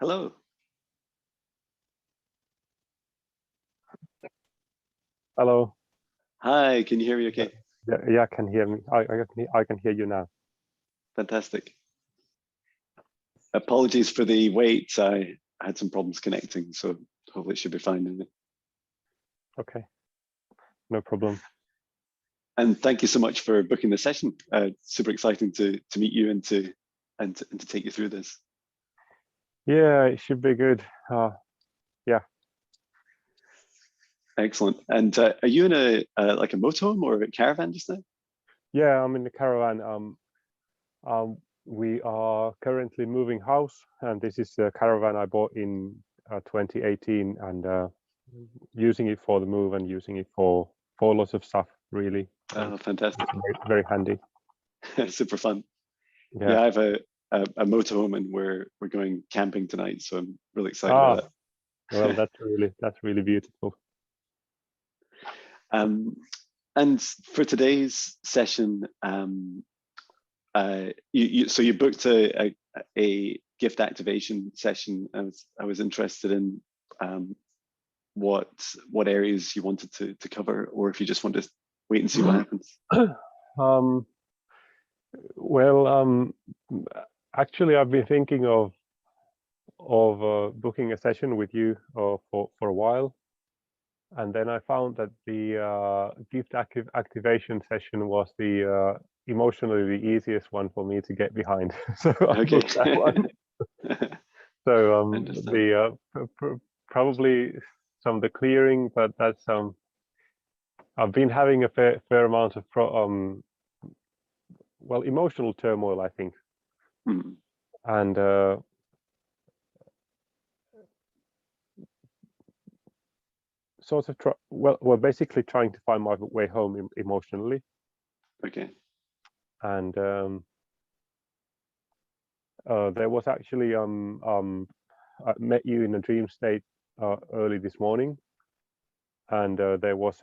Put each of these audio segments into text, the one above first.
Hello. Hello. Hi, can you hear me okay? Yeah, can hear me. I can hear you now. Fantastic. Apologies for the wait. I had some problems connecting, so hopefully it should be fine. Okay, no problem. And thank you so much for booking the session. Super exciting to meet you and to take you through this. Yeah, it should be good. Yeah. Excellent. And are you in a like a motorhome or a caravan just now? Yeah, I'm in the caravan. We are currently moving house, and this is the caravan I bought in 2018, and using it for the move and using it for lots of stuff. Really. Oh, fantastic! Very, very handy. Super fun. Yeah. Yeah, I have a motorhome, and we're going camping tonight, so I'm really excited about that. Well, that's really beautiful. And for today's session, you booked a gift activation session. I was interested in what areas you wanted to cover, or if you just want to wait and see what happens. Well, actually, I've been thinking of booking a session with you for a while, and then I found that the gift activation session was the emotionally the easiest one for me to get behind. So I booked that one. So probably some of the clearing, but that's I've been having a fair amount of well, emotional turmoil, I think. And sort of we're basically trying to find my way home emotionally. Okay. And there was actually I met you in a dream state early this morning, and there was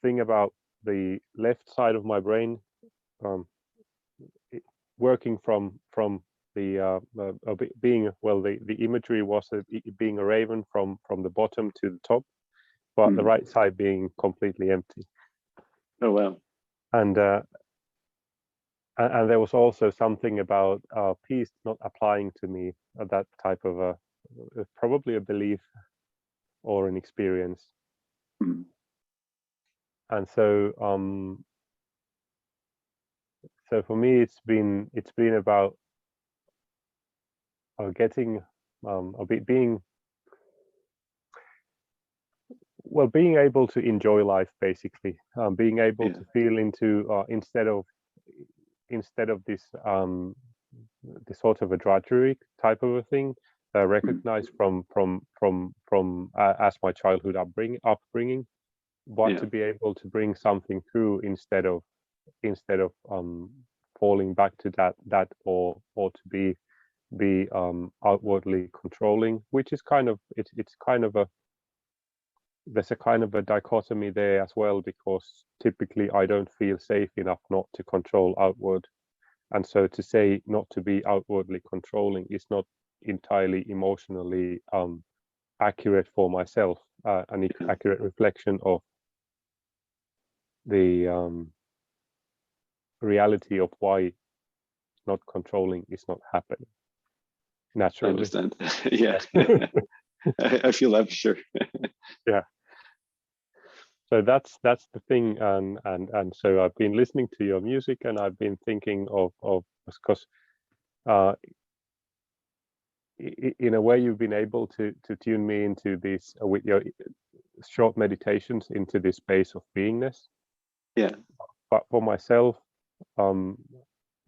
thing about the left side of my brain working from the being, well, the imagery was being a raven from the bottom to the top, but the right side being completely empty. Oh wow. And there was also something about peace not applying to me, that type of probably a belief or an experience. And so so for me it's been about getting being able to enjoy life, basically, being able to feel into instead of this this sort of a drudgery type of a thing, recognized from as my childhood upbringing, but to be able to bring something through instead of falling back to that or to be outwardly controlling, which is kind of it's kind of a there's a kind of a dichotomy there as well, because typically I don't feel safe enough not to control outward, and so to say not to be outwardly controlling is not entirely emotionally accurate for myself, an accurate reflection of the reality of why not controlling is not happening naturally. I understand. Yeah. I feel that for sure. Yeah. So that's the thing, and so I've been listening to your music, and I've been thinking of because in a way you've been able to tune me into this with your short meditations into this space of beingness. Yeah. But for myself,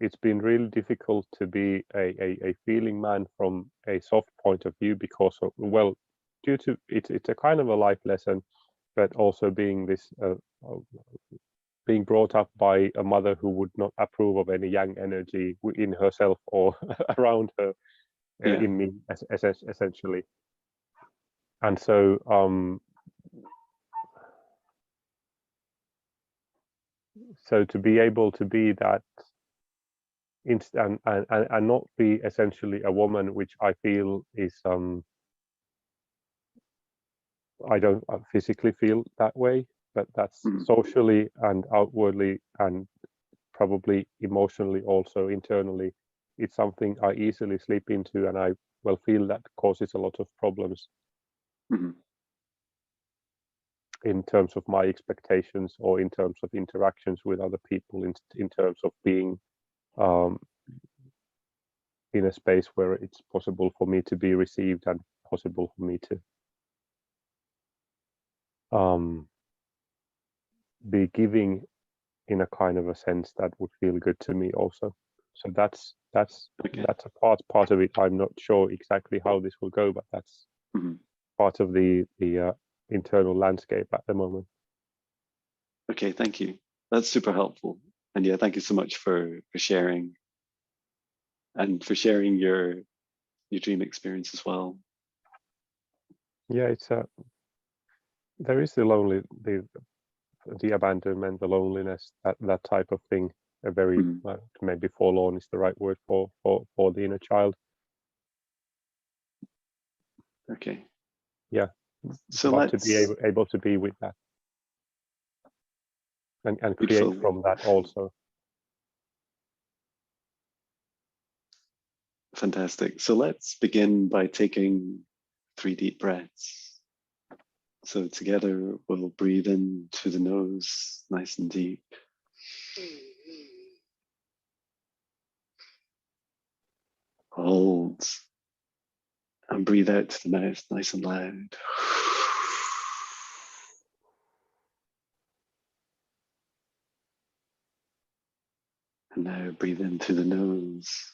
it's been really difficult to be a feeling man from a soft point of view, because of, well, due to it's a kind of a life lesson, but also being this being brought up by a mother who would not approve of any yang energy in herself or around her, in me, essentially. And so so to be able to be that and not be essentially a woman, which I feel is I don't physically feel that way, but that's socially and outwardly and probably emotionally also internally, it's something I easily slip into, and I feel that causes a lot of problems in terms of my expectations or in terms of interactions with other people, in terms of being in a space where it's possible for me to be received and possible for me to be giving in a kind of a sense that would feel good to me also. So that's a part of it. I'm not sure exactly how this will go, but that's part of the internal landscape at the moment. Okay, thank you. That's super helpful. And yeah, thank you so much for sharing, and for sharing your dream experience as well. Yeah, it's there is the abandonment, the loneliness, that type of thing. A very maybe forlorn is the right word for the inner child. Okay. Yeah. So but let's to be able to be with that and create from that also. Fantastic. So let's begin by taking 3 deep breaths. So together we'll breathe in through the nose, nice and deep. Hold. And breathe out to the mouth, nice and loud. And now breathe in through the nose.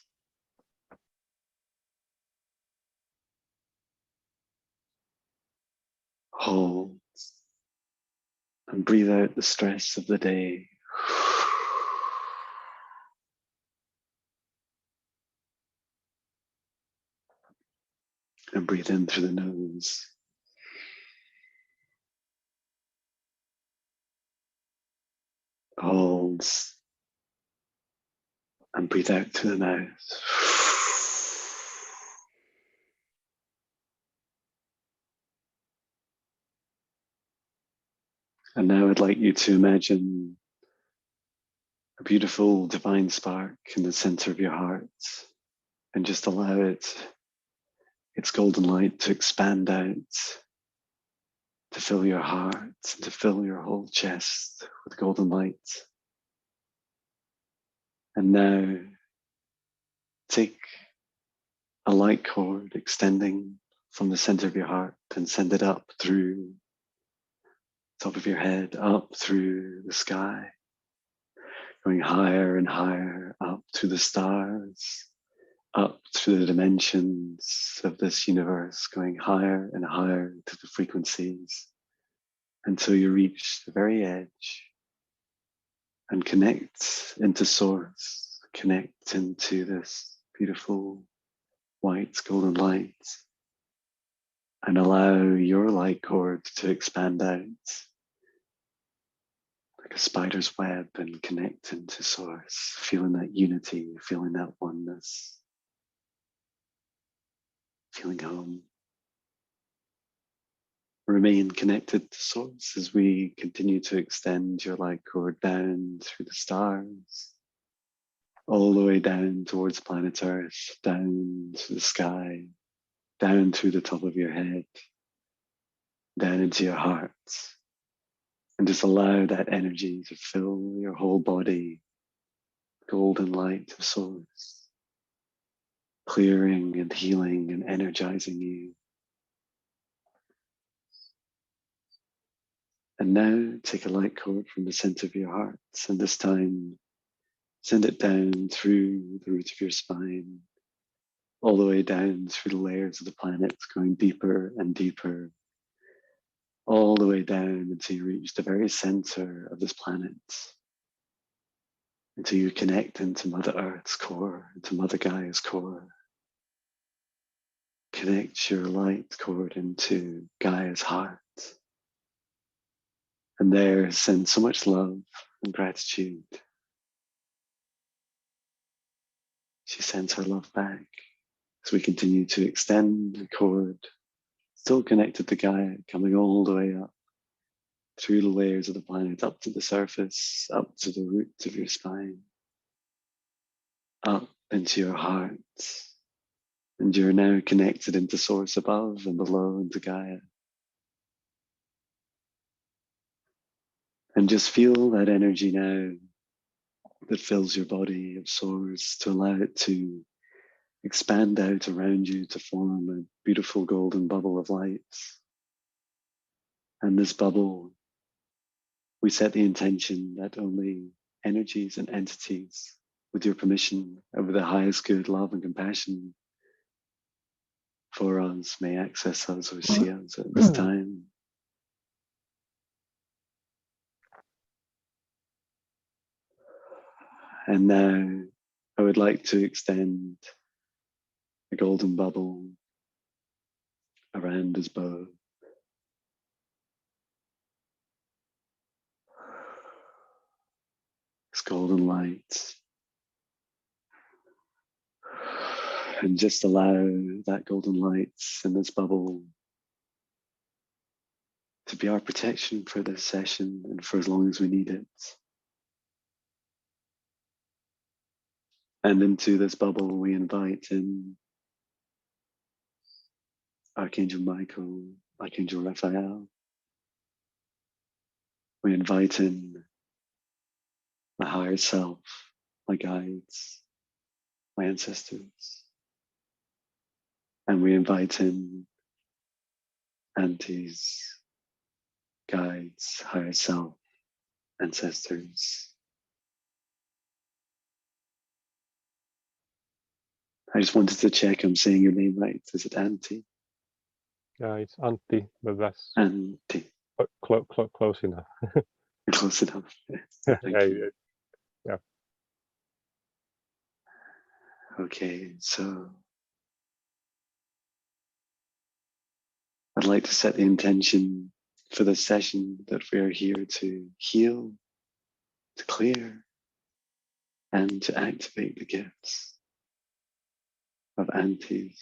Hold. And breathe out the stress of the day. And breathe in through the nose. Hold. And breathe out through the mouth. And now I'd like you to imagine a beautiful divine spark in the center of your heart, and just allow its golden light to expand out, to fill your heart, to fill your whole chest with golden light. And now take a light cord extending from the center of your heart and send it up through the top of your head, up through the sky, going higher and higher, up to the stars, up through the dimensions of this universe, going higher and higher to the frequencies until you reach the very edge and connect into source, connect into this beautiful white golden light, and allow your light cord to expand out like a spider's web and connect into source, feeling that unity, feeling that oneness, feeling home. Remain connected to source as we continue to extend your light cord down through the stars, all the way down towards planet Earth, down to the sky, down through the top of your head, down into your heart, and just allow that energy to fill your whole body, golden light of source, clearing and healing and energizing you. And now take a light cord from the center of your heart, and this time send it down through the root of your spine, all the way down through the layers of the planet, going deeper and deeper, all the way down until you reach the very center of this planet, until you connect into Mother Earth's core, into Mother Gaia's core. Connect your light cord into Gaia's heart. And there send so much love and gratitude. She sends her love back as we continue to extend the cord, still connected to Gaia, coming all the way up through the layers of the planet, up to the surface, up to the roots of your spine, up into your heart. And you're now connected into source above and below into Gaia. And just feel that energy now that fills your body, absorbs, to allow it to expand out around you to form a beautiful golden bubble of light. And this bubble, we set the intention that only energies and entities, with your permission, and with the highest good, love and compassion for us, may access us or see us at this time. And now I would like to extend a golden bubble around his bow. This golden light. And just allow that golden light in this bubble to be our protection for this session and for as long as we need it. And into this bubble, we invite in Archangel Michael, Archangel Raphael. We invite in my higher self, my guides, my ancestors. And we invite in Antti's guides, higher self, ancestors. I just wanted to check I'm saying your name right. Is it Antti? Yeah, it's Antti, but that's Antti. close enough. Close enough. Yeah, Thank you. yeah. Okay, so I'd like to set the intention for this session that we are here to heal, to clear, and to activate the gifts of Antti's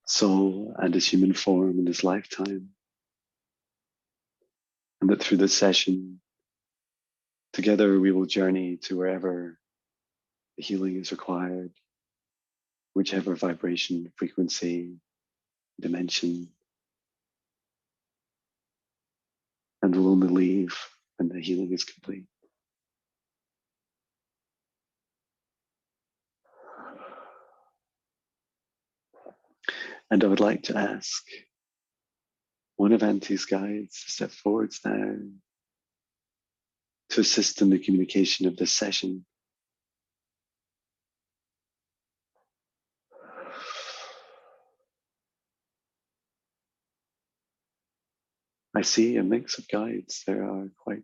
soul and his human form in his lifetime. And that through this session, together we will journey to wherever the healing is required, whichever vibration, frequency, dimension, and we'll only leave when the healing is complete. And I would like to ask one of Antti's guides to step forwards now to assist in the communication of this session. I see a mix of guides. There are quite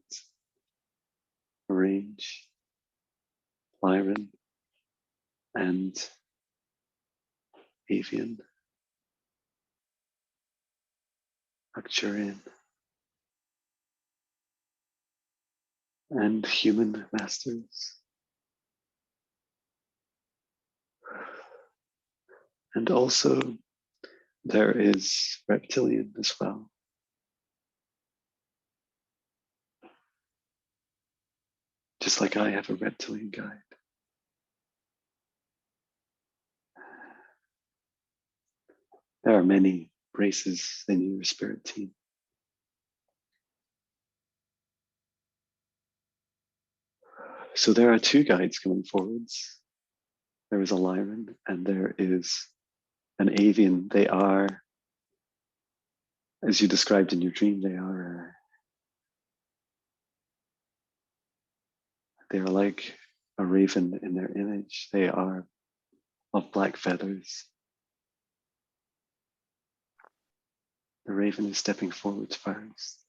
a range. Lyran and Avian, Arcturian, and human masters. And also there is reptilian as well. Just like I have a reptilian guide. There are many races in your spirit team. So there are two guides coming forwards. There is a Lyran and there is an Avian. They are, as you described in your dream, they are like a raven in their image. They are of black feathers. The raven is stepping forwards first.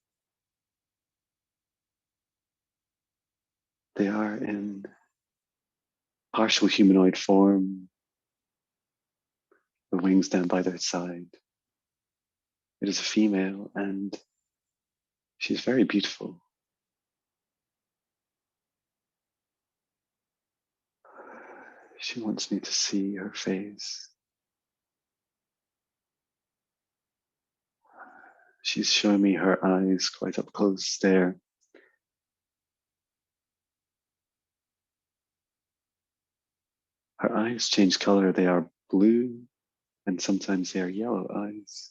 They are in partial humanoid form, the wings down by their side. It is a female and she's very beautiful. She wants me to see her face. She's showing me her eyes quite up close there. Her eyes change color. They are blue, and sometimes they are yellow eyes.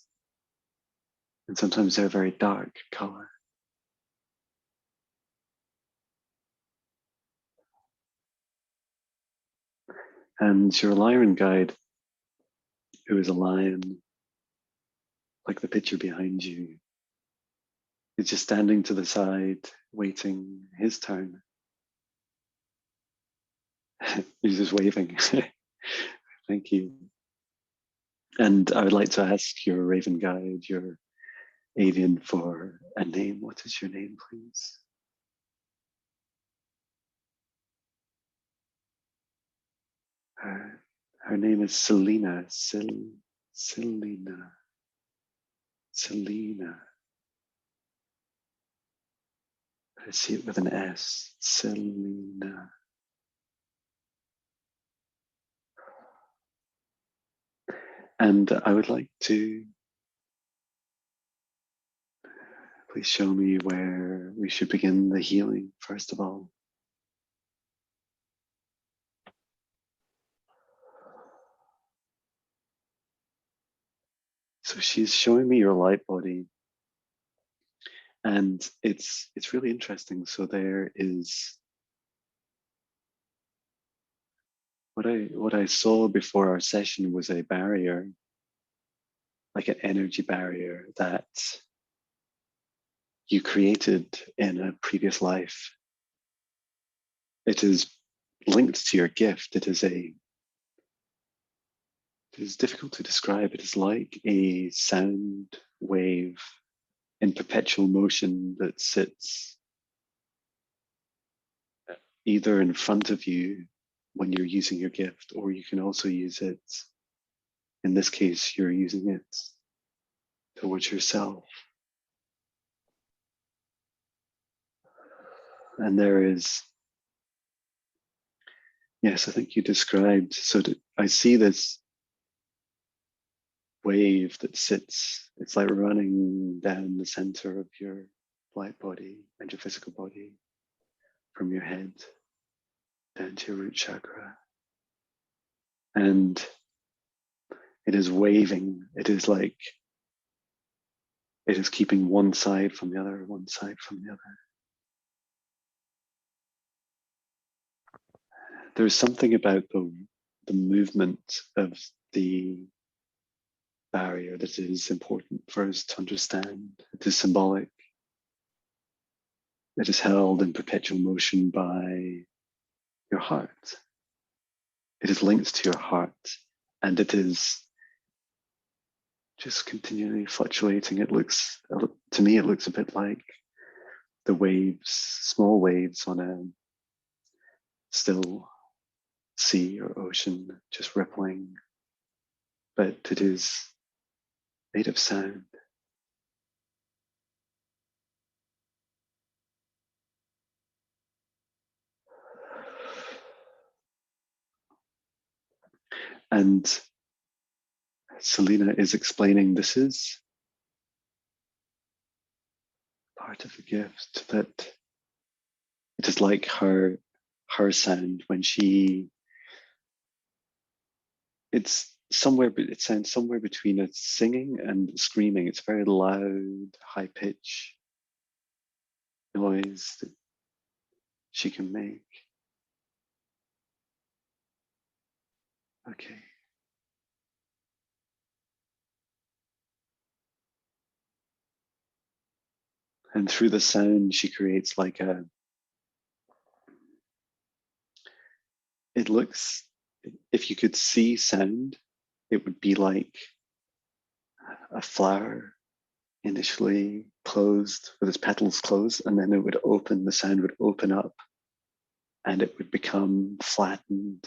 And sometimes they're very dark color. And your lion guide, who is a lion, like the picture behind you, is just standing to the side, waiting his turn. He's just waving. Thank you. And I would like to ask your raven guide, your avian, for a name. What is your name, please? Her name is Selena. Selena. Selena. I see it with an S. Selena. And I would like to please show me where we should begin the healing, first of all. So she's showing me your light body, and it's really interesting. So there is what I saw before our session was a barrier, like an energy barrier that you created in a previous life. It is linked to your gift. It is difficult to describe. It is like a sound wave in perpetual motion that sits either in front of you when you're using your gift, or you can also use it, in this case, you're using it towards yourself. And there is, yes, I think you described, so I see this wave that sits, it's like running down the center of your light body and your physical body, from your head down to your root chakra. And it is waving. It is like, it is keeping one side from the other, one side from the other. There's something about the movement of the barrier that is important for us to understand. It is symbolic. It is held in perpetual motion by your heart. It is linked to your heart, and it is just continually fluctuating. It looks, to me, it looks a bit like the waves, small waves on a still sea or ocean, just rippling, but it is made of sound. And Selena is explaining this is part of the gift, that it is like her sound when she, it sounds somewhere between a singing and screaming. It's very loud, high pitch noise that she can make. Okay. And through the sound, she creates like it looks, if you could see sound, it would be like a flower initially closed, with its petals closed, and then it would open, the sound would open up, and it would become flattened,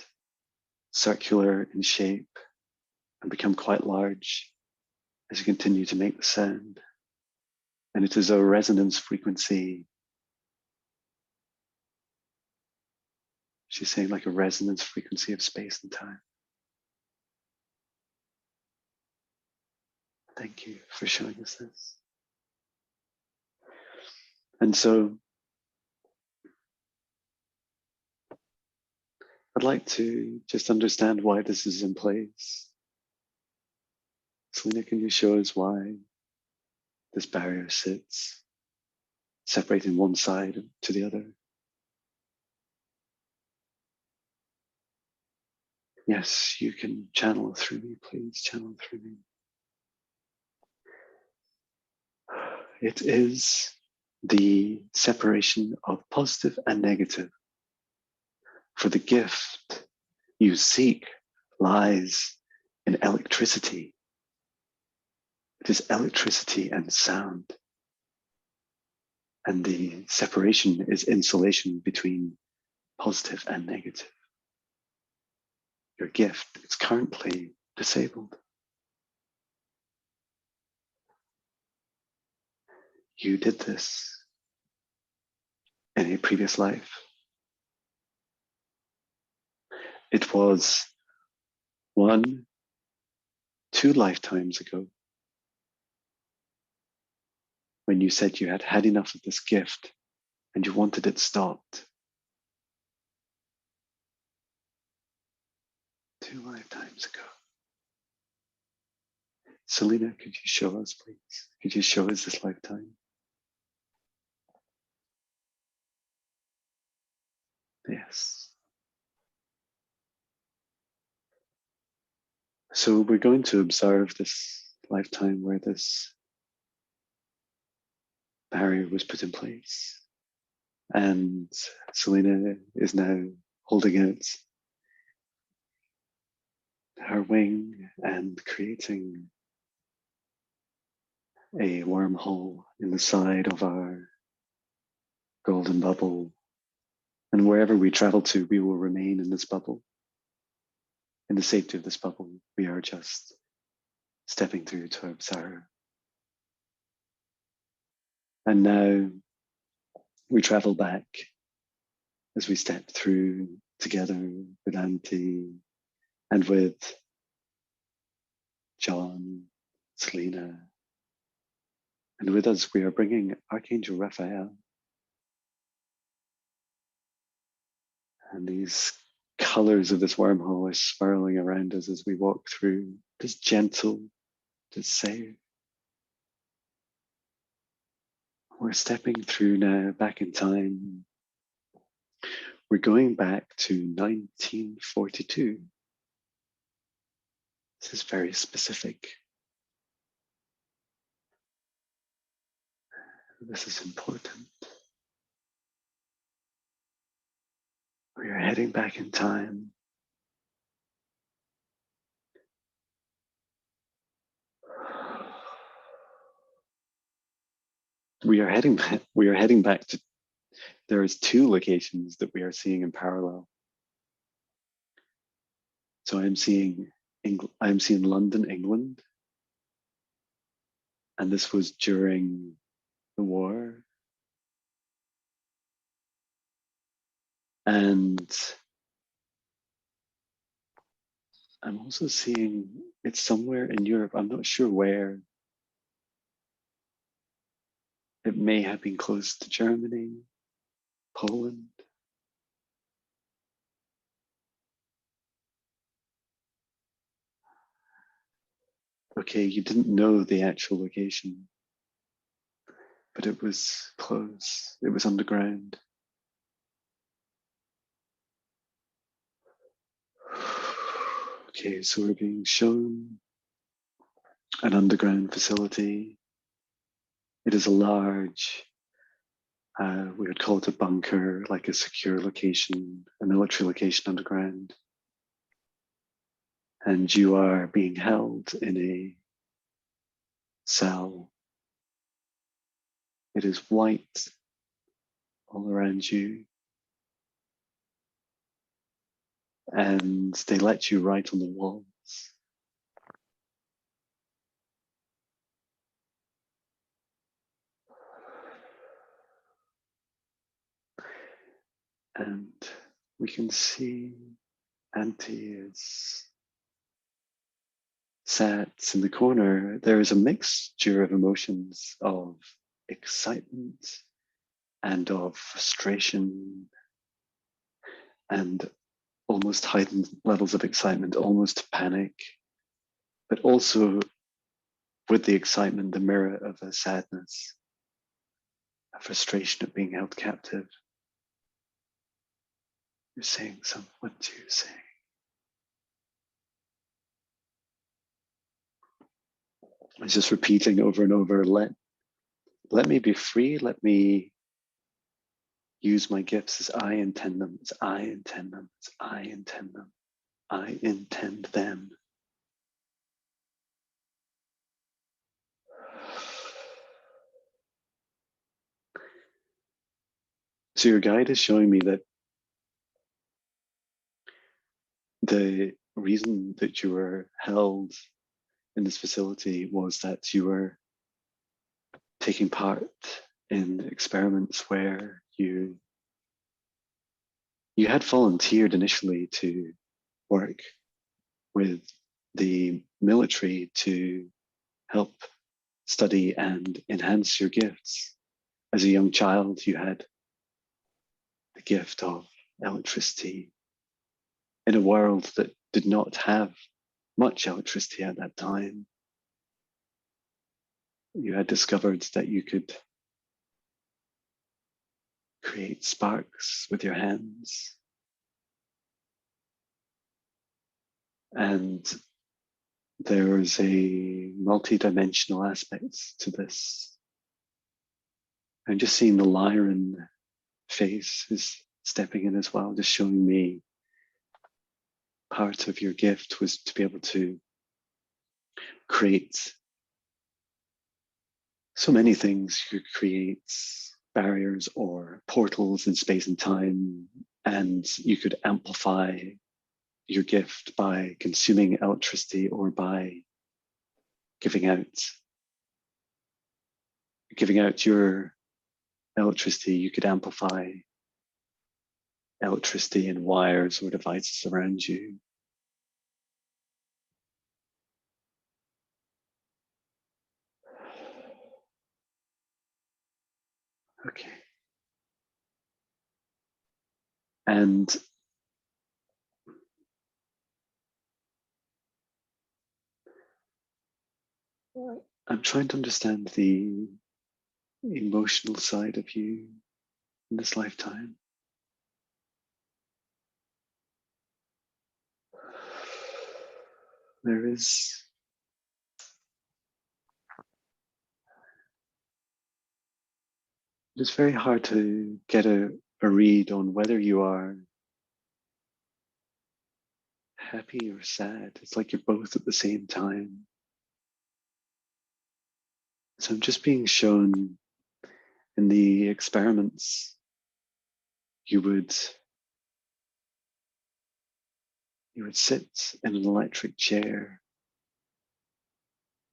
circular in shape, and become quite large as you continue to make the sound. And it is a resonance frequency she's saying, like a resonance frequency of space and time. Thank you for showing us this. And so I'd like to just understand why this is in place. Selena, can you show us why this barrier sits, separating one side to the other? Yes, you can channel through me, please channel through me. It is the separation of positive and negative. For the gift you seek lies in electricity. It is electricity and sound. And the separation is insulation between positive and negative. Your gift is currently disabled. You did this in a previous life. It was 1, 2 lifetimes ago when you said you had had enough of this gift and you wanted it stopped. 2 lifetimes ago. Selena, could you show us, please? Could you show us this lifetime? Yes. So we're going to observe this lifetime where this barrier was put in place. And Selena is now holding out her wing and creating a wormhole in the side of our golden bubble. And wherever we travel to, we will remain in this bubble. In the safety of this bubble, we are just stepping through to observe. And now we travel back as we step through together with Antti and with John, Selena. And with us, we are bringing Archangel Raphael. And these colors of this wormhole are swirling around us as we walk through, just gentle, just safe. We're stepping through now back in time. We're going back to 1942. This is very specific. This is important. We are heading back in time. We are heading back to, there is 2 locations that we are seeing in parallel. So I'm seeing London, England. And this was during the war. And I'm also seeing it's somewhere in Europe. I'm not sure where. It may have been close to Germany, Poland. Okay, you didn't know the actual location, but it was close. It was underground. Okay, so we're being shown an underground facility. It is a large, we would call it a bunker, like a secure location, a military location underground. And you are being held in a cell. It is white all around you. And they let you write on the walls. And we can see Antti is sat in the corner. There is a mixture of emotions of excitement and of frustration and almost heightened levels of excitement, almost panic, but also with the excitement, the mirror of a sadness, a frustration of being held captive. You're saying something. What do you say? I'm just repeating over and over. Let me be free. Let me use my gifts as I intend them. As I intend them. As I intend them. I intend them. So your guide is showing me that the reason that you were held in this facility was that you were taking part in experiments where you had volunteered initially to work with the military to help study and enhance your gifts. As a young child, you had the gift of electricity in a world that did not have much electricity at that time. You had discovered that you could create sparks with your hands. And there's a multi-dimensional aspect to this. I'm just seeing the Lyran face is stepping in as well, just showing me part of your gift was to be able to create so many things. You could create barriers or portals in space and time, and you could amplify your gift by consuming electricity or by giving out your electricity. You could amplify electricity in wires or devices around you. Okay. And I'm trying to understand the emotional side of you in this lifetime. There is it's very hard to get a read on whether you are happy or sad. It's like you're both at the same time. So I'm just being shown in the experiments, you would sit in an electric chair,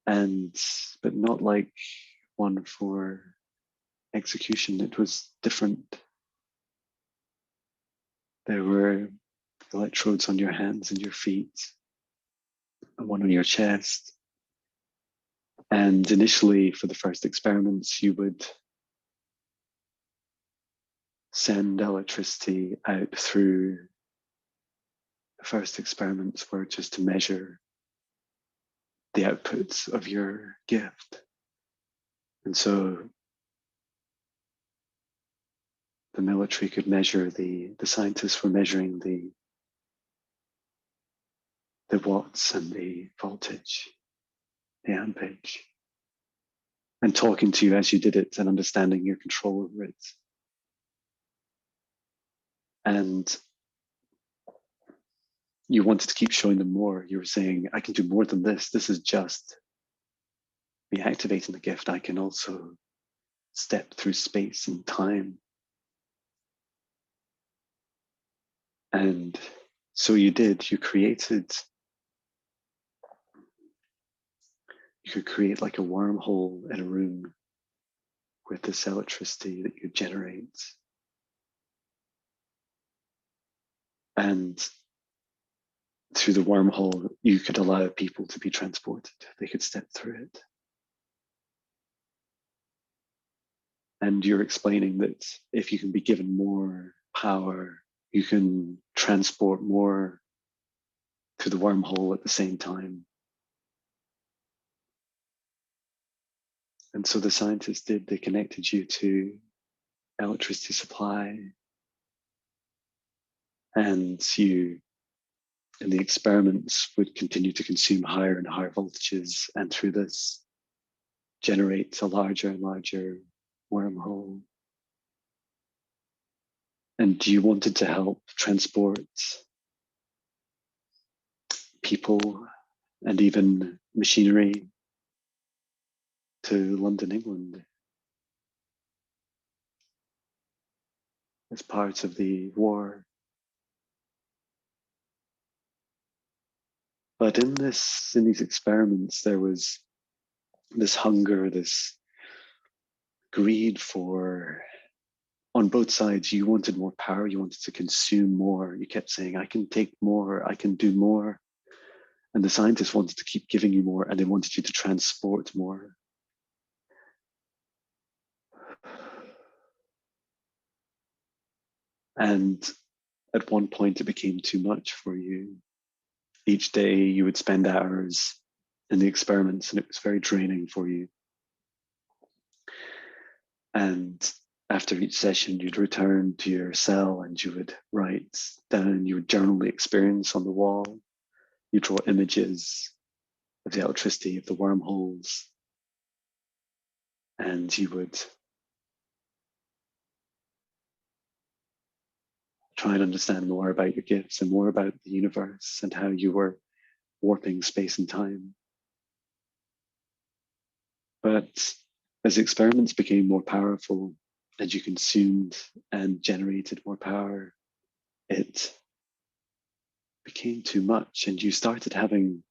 and but not like one for execution. It was different. There were electrodes on your hands and your feet, and one on your chest. And initially, for the first experiments, you would send electricity out through. The first experiments were just to measure the outputs of your gift. And so the military could measure the scientists were measuring the watts and the voltage, the ampage, and talking to you as you did it and understanding your control over it. And you wanted to keep showing them more. You were saying, I can do more than this. This is just me activating the gift. I can also step through space and time. And so you did. You could create like a wormhole in a room with this electricity that you generate. And through the wormhole, you could allow people to be transported. They could step through it. And you're explaining that if you can be given more power, you can transport more through the wormhole at the same time. And so the scientists they connected you to electricity supply, and you, in the experiments, would continue to consume higher and higher voltages, and through this generate a larger and larger wormhole. And you wanted to help transport people and even machinery to London, England, as part of the war. But in these experiments, there was this hunger, this greed for, on both sides, you wanted more power, you wanted to consume more. You kept saying, I can take more, I can do more. And the scientists wanted to keep giving you more, and they wanted you to transport more. And at one point, it became too much for you. Each day, you would spend hours in the experiments, and it was very draining for you. And after each session, you'd return to your cell and you would write down, you would journal the experience on the wall. You draw images of the electricity, of the wormholes, and you would try and understand more about your gifts and more about the universe and how you were warping space and time. But as experiments became more powerful and you consumed and generated more power, it became too much, and you started having,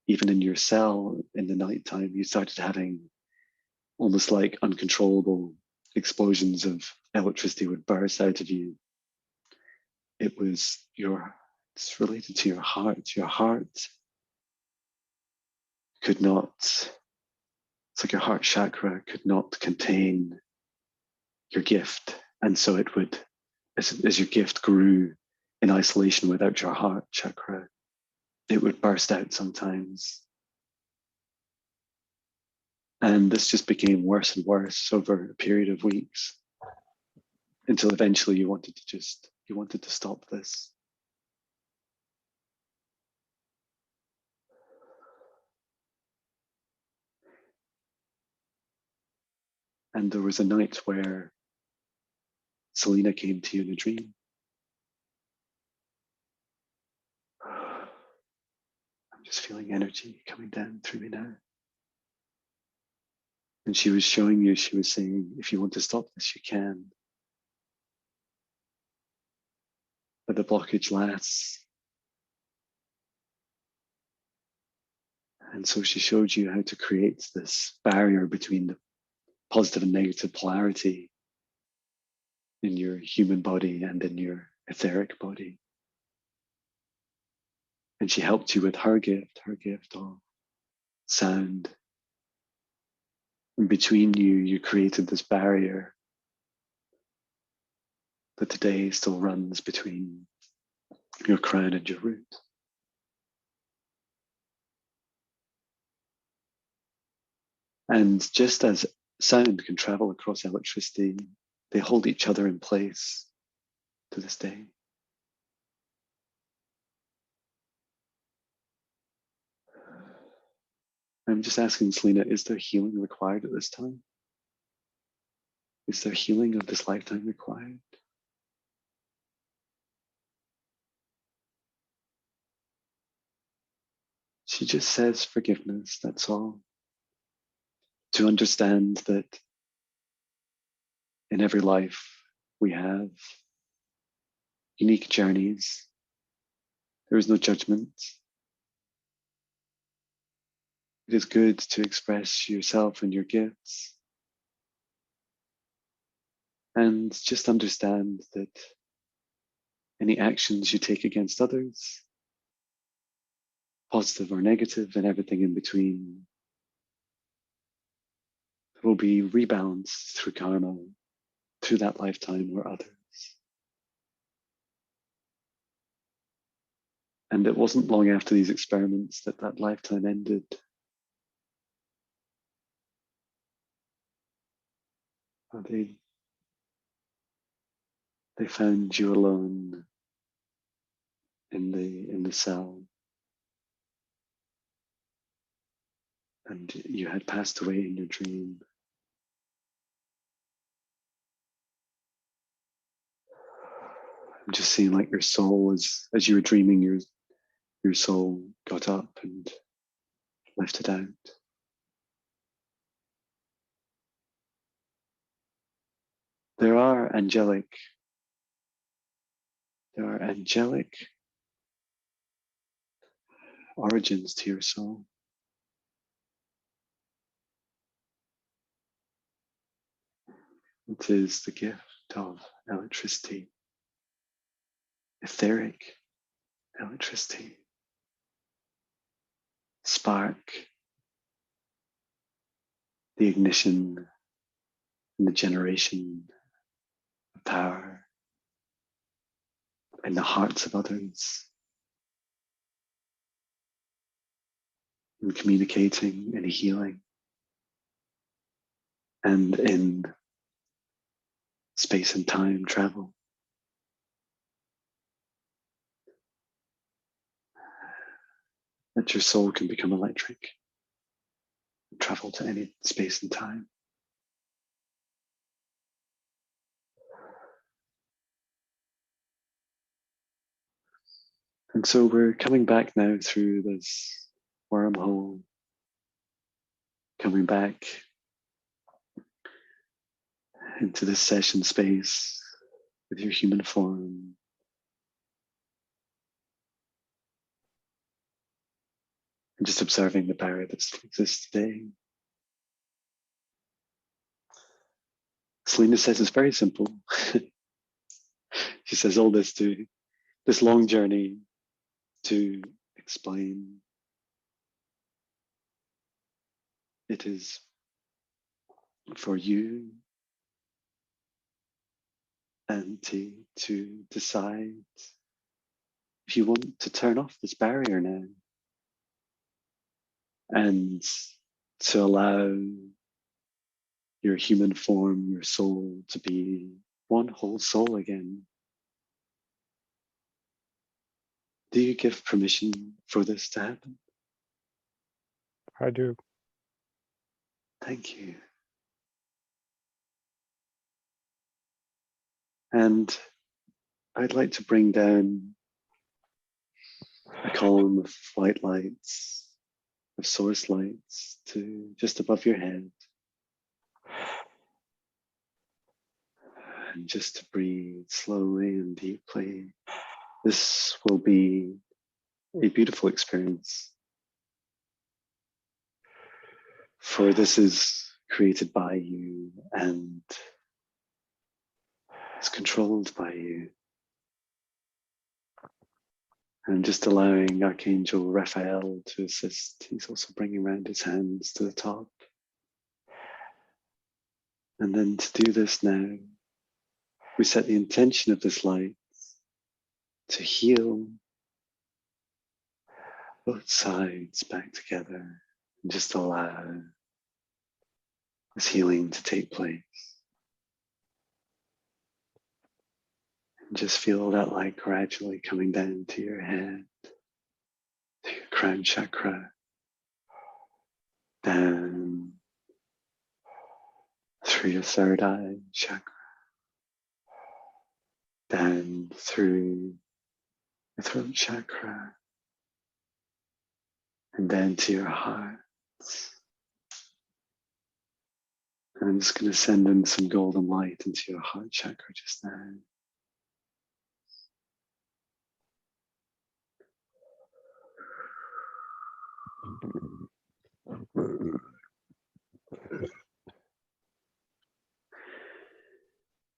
even in your cell in the nighttime, you started having almost like uncontrollable explosions of electricity would burst out of you. It's related to your heart. Your heart could not, it's like your heart chakra could not contain your gift. And so it would, as your gift grew in isolation without your heart chakra, it would burst out sometimes. And this just became worse and worse over a period of weeks, until eventually you wanted to stop this. And there was a night where Selena came to you in a dream. I'm just feeling energy coming down through me now. And she was showing you, she was saying, if you want to stop this, you can. But the blockage lasts. And so she showed you how to create this barrier between the positive and negative polarity in your human body and in your etheric body. And she helped you with her gift of sound. And between you, you created this barrier that today still runs between your crown and your root. And just as sound can travel across electricity, they hold each other in place to this day. I'm just asking Selena, is there healing required at this time? Is there healing of this lifetime required? She just says forgiveness, that's all. To understand that in every life we have unique journeys. There is no judgment. It is good to express yourself and your gifts. And just understand that any actions you take against others, positive or negative, and everything in between, will be rebalanced through karma, through that lifetime or others. And it wasn't long after these experiments that that lifetime ended. They found you alone in the cell, and you had passed away in your dream. I'm just seeing like your soul, as you were dreaming, your soul got up and lifted out. There are angelic origins to your soul. It is the gift of electricity, etheric electricity, spark, the ignition and the generation of power in the hearts of others, in communicating and healing, and in space and time travel. That your soul can become electric, travel to any space and time. And so we're coming back now through this wormhole, coming back into this session space with your human form. And just observing the barrier that still exists today. Selena says it's very simple. She says all this long journey to explain it is for you, Antti, to decide if you want to turn off this barrier now and to allow your human form, your soul, to be one whole soul again. Do you give permission for this to happen? I do. Thank you. And I'd like to bring down a column of white lights, of source lights, to just above your head. And just to breathe slowly and deeply. This will be a beautiful experience. For this is created by you and it's controlled by you. And just allowing Archangel Raphael to assist. He's also bringing around his hands to the top. And then to do this now, we set the intention of this light to heal both sides back together and just allow this healing to take place. And just feel that light gradually coming down to your head, to your crown chakra, down through your third eye chakra, down through your throat chakra, and down to your heart. And I'm just going to send in some golden light into your heart chakra just now.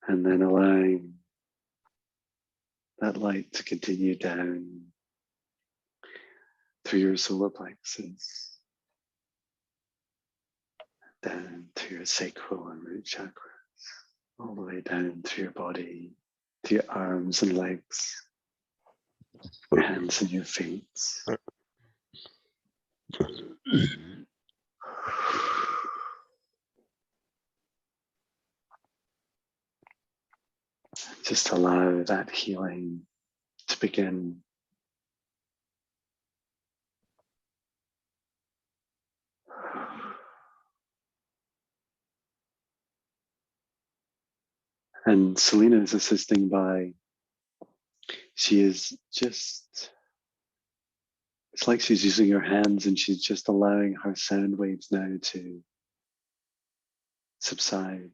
And then allowing that light to continue down through your solar plexus, down to your sacral and root chakras, all the way down through your body, to your arms and legs, your hands and your feet. Just allow that healing to begin. And Selena is assisting by, she is just, it's like she's using her hands and she's just allowing her sound waves now to subside.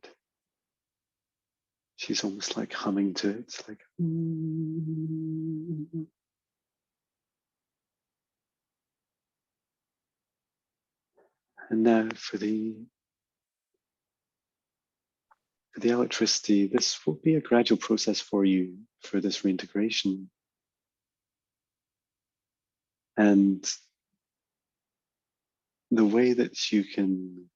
She's almost like humming to it. It's like, and now for the electricity, this will be a gradual process for you for this reintegration. And the way that you can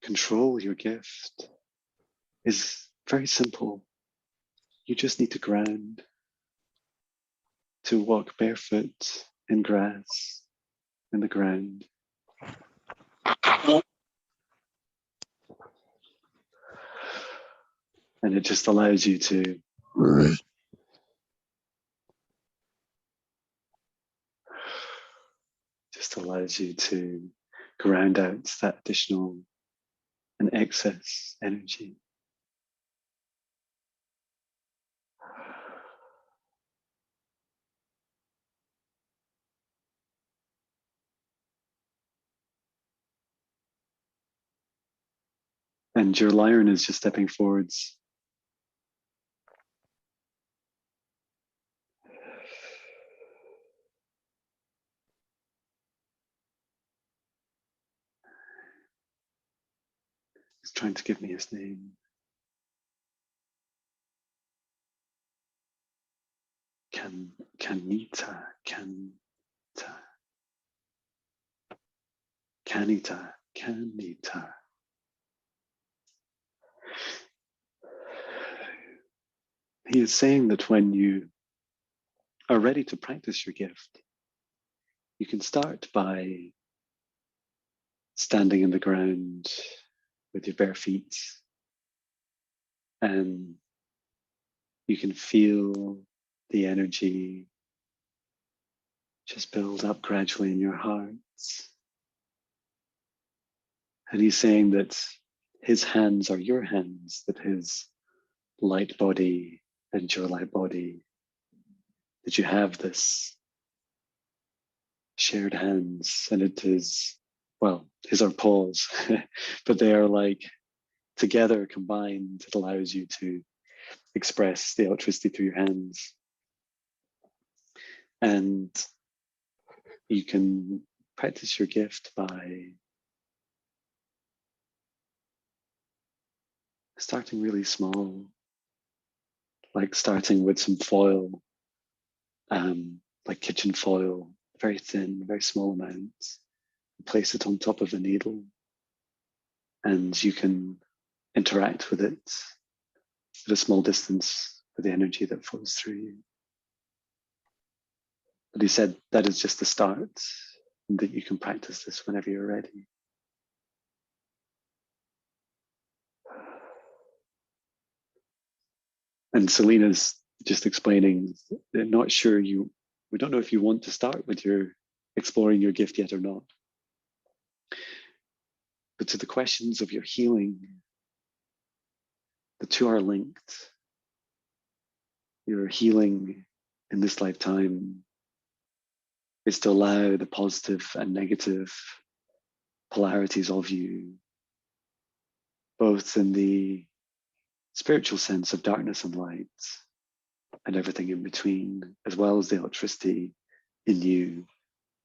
control your gift is very simple. You just need to ground, to walk barefoot in grass, in the ground. And it just allows you to ground out that additional and excess energy. And your lion is just stepping forwards. He's trying to give me his name. Kanita. He is saying that when you are ready to practice your gift, you can start by standing in the ground with your bare feet, and you can feel the energy just build up gradually in your hearts. And he's saying that his hands are your hands, that his light body and your light body, that you have this shared hands, and it is, well, his are paws, but they are like together combined. It allows you to express the electricity through your hands. And you can practice your gift by starting really small, like starting with some foil, like kitchen foil, very thin, very small amounts. Place it on top of a needle, and you can interact with it at a small distance with the energy that flows through you. But he said that is just the start, and that you can practice this whenever you're ready. And Selena's just explaining, they're not sure we don't know if you want to start with your exploring your gift yet or not. But to the questions of your healing, the two are linked. Your healing in this lifetime is to allow the positive and negative polarities of you, both in the spiritual sense of darkness and light and everything in between, as well as the electricity in you,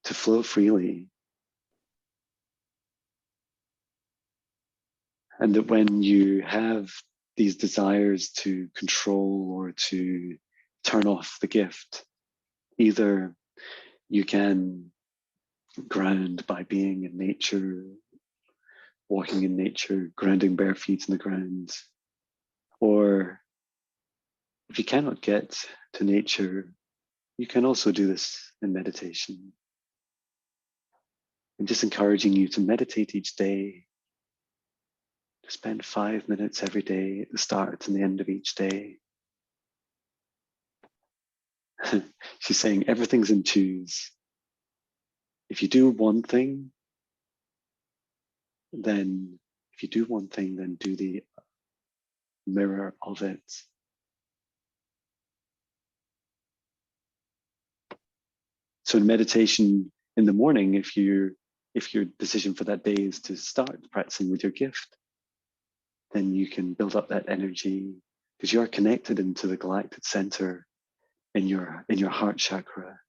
to flow freely. And that when you have these desires to control or to turn off the gift. Either you can ground by being in nature, walking in nature, grounding bare feet in the ground. Or if you cannot get to nature, you can also do this in meditation. I'm just encouraging you to meditate each day, to spend 5 minutes every day at the start and the end of each day. She's saying everything's in twos. If you do one thing, then do the mirror of it. So in meditation in the morning, if your decision for that day is to start practicing with your gift, then you can build up that energy because you are connected into the galactic center in your heart chakra.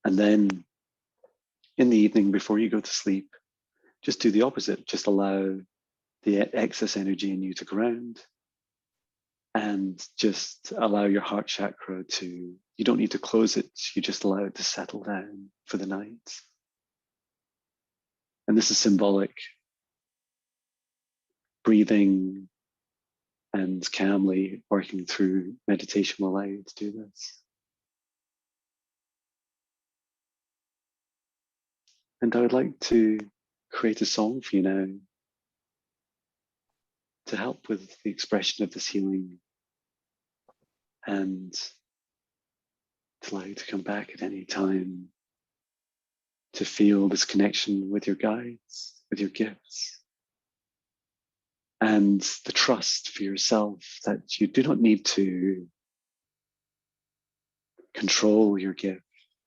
And then in the evening before you go to sleep, just do the opposite. Just allow the excess energy in you to ground, and just allow your heart chakra to, you don't need to close it, you just allow it to settle down for the night. And this is symbolic. Breathing and calmly working through meditation will allow you to do this. And I would like to create a song for you now to help with the expression of this healing and to allow you to come back at any time to feel this connection with your guides, with your gifts, and the trust for yourself that you do not need to control your gift.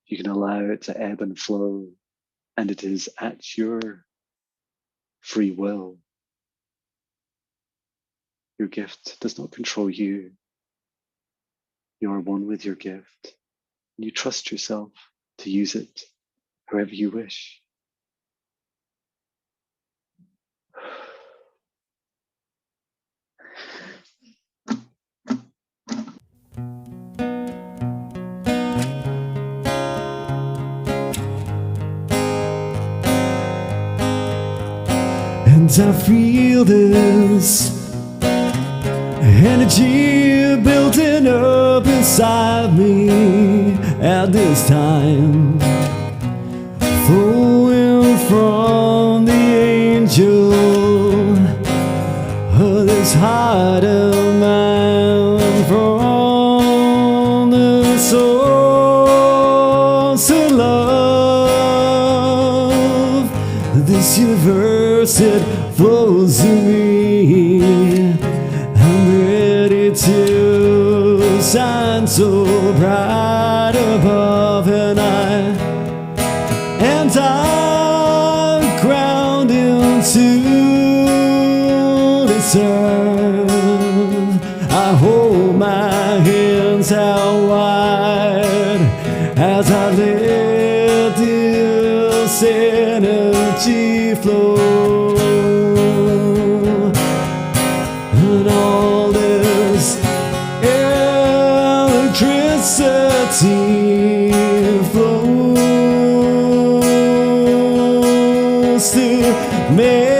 You can allow it to ebb and flow, and it is at your free will. Your gift does not control you. You are one with your gift. You trust yourself to use it however you wish. And I feel this energy building up inside me at this time, flowing from the angel of this heart of mine, from the source of love. This universe, it flows to me. I'm ready to shine so bright above, and I'm ground into this earth. I hold my hands out wide as I let this energy flow, and all this electricity flows to me.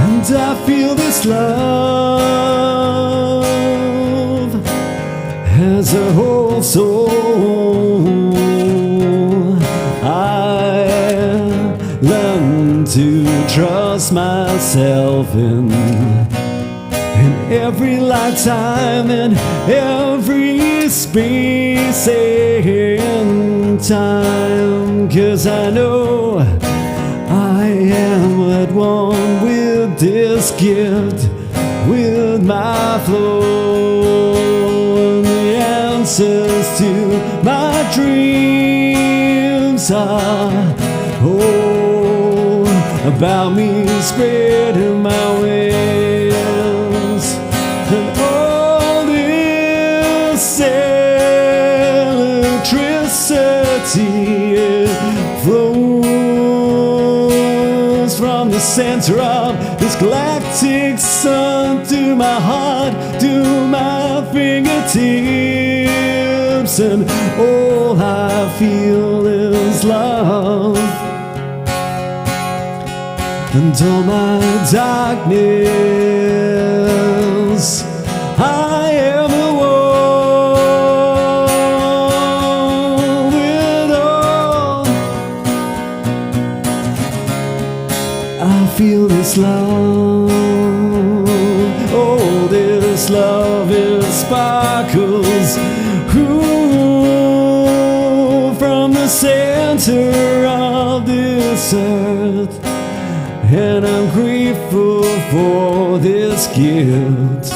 And I feel this love as a whole soul. I learn to trust myself in every lifetime, in every space and time, 'cause I know I am at one with this gift, with my flow, and the answers to my dreams are about me spreading my wings, and all this electricity, it flows from the center of this galactic sun, to my heart, to my fingertips, and all I feel is love. And all my darkness, I am the one with all. I feel this love, oh, this love, it sparkles, ooh, from the center of this earth. And I'm grateful for this gift,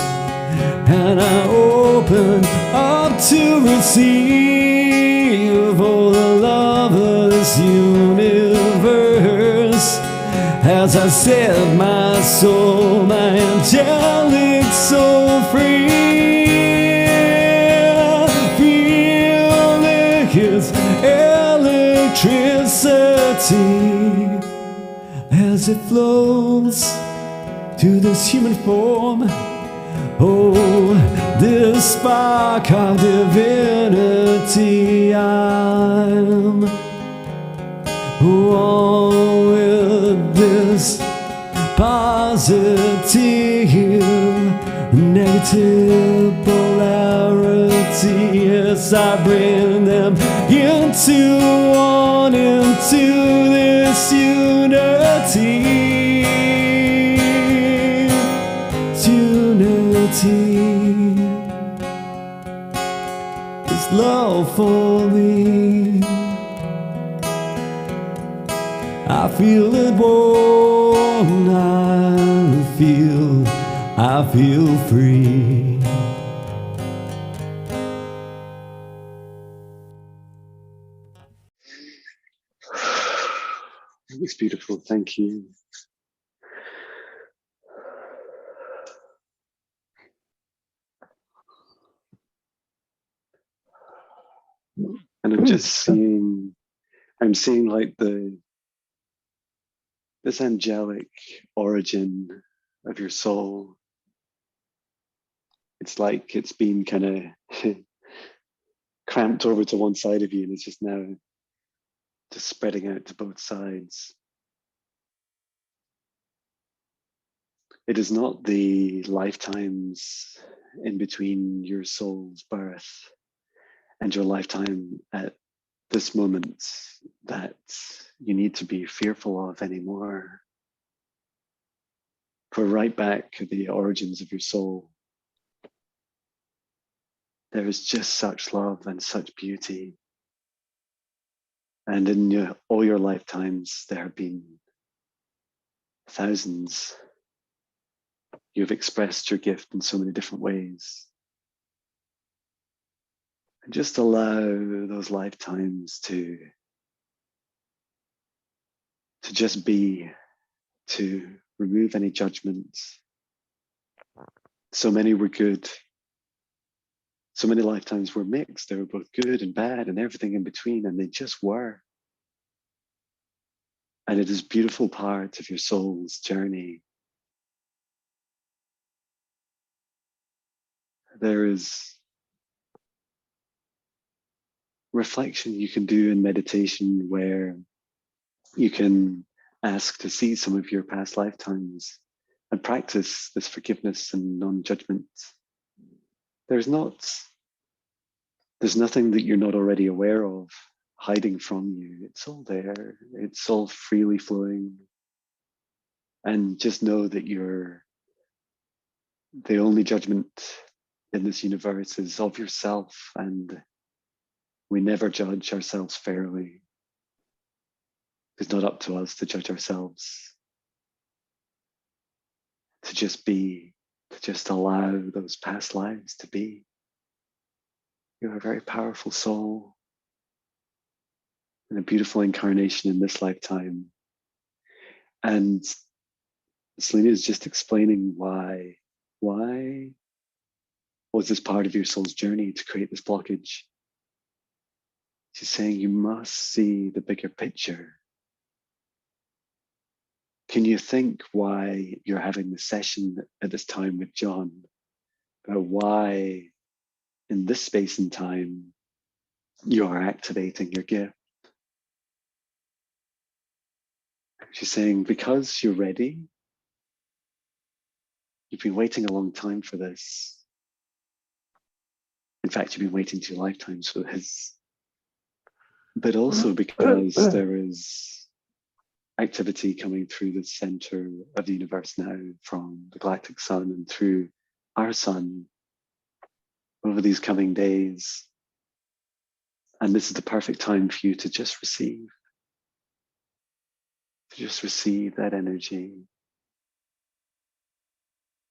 and I open up to receive all the love of this universe, as I set my soul, my angelic soul free. Feeling its electricity as it flows to this human form. Oh, this spark of divinity, I'm one with this positive, negative polarity. Yes, I bring them into one, into this unity. It's love for me. I feel it warm, I feel free. It was beautiful, thank you. And I'm just seeing, like this angelic origin of your soul. It's like it's been kind of cramped over to one side of you, and it's just now just spreading out to both sides. It is not the lifetimes in between your soul's birth and your lifetime at this moment that you need to be fearful of anymore. For right back at the origins of your soul, there is just such love and such beauty. And in all your lifetimes, there have been thousands. You've expressed your gift in so many different ways. And just allow those lifetimes to just be, to remove any judgments. So many were good. So many lifetimes were mixed. They were both good and bad and everything in between, and they just were. And it is a beautiful part of your soul's journey. There is reflection you can do in meditation where you can ask to see some of your past lifetimes and practice this forgiveness and non-judgment. There's nothing that you're not already aware of hiding from you. It's all there. It's all freely flowing. And just know that the only judgment in this universe is of yourself, and we never judge ourselves fairly. It's not up to us to judge ourselves. To just be, to just allow those past lives to be. You're a very powerful soul and a beautiful incarnation in this lifetime. And Selena is just explaining why was this part of your soul's journey to create this blockage. She's saying you must see the bigger picture. can you think why you're having this session at this time with John? Why in this space and time you are activating your gift? She's saying, because you're ready, you've been waiting a long time for this. In fact, you've been waiting 2 lifetimes for this. But also because there is activity coming through the center of the universe now from the galactic sun and through our sun over these coming days. And this is the perfect time for you to just receive. To just receive that energy.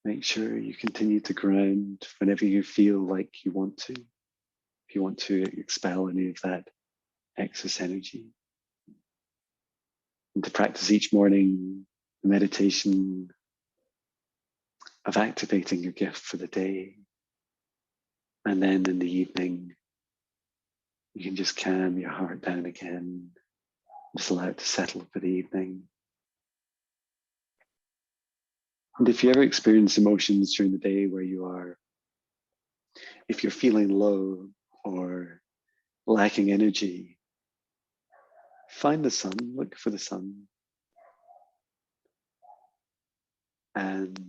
Make sure you continue to ground whenever you feel like you want to. If you want to expel any of that excess energy. And to practice each morning the meditation of activating your gift for the day. And then in the evening, you can just calm your heart down again. Just allow it to settle for the evening. And if you ever experience emotions during the day where you are, if you're feeling low or lacking energy, find the sun, look for the sun. And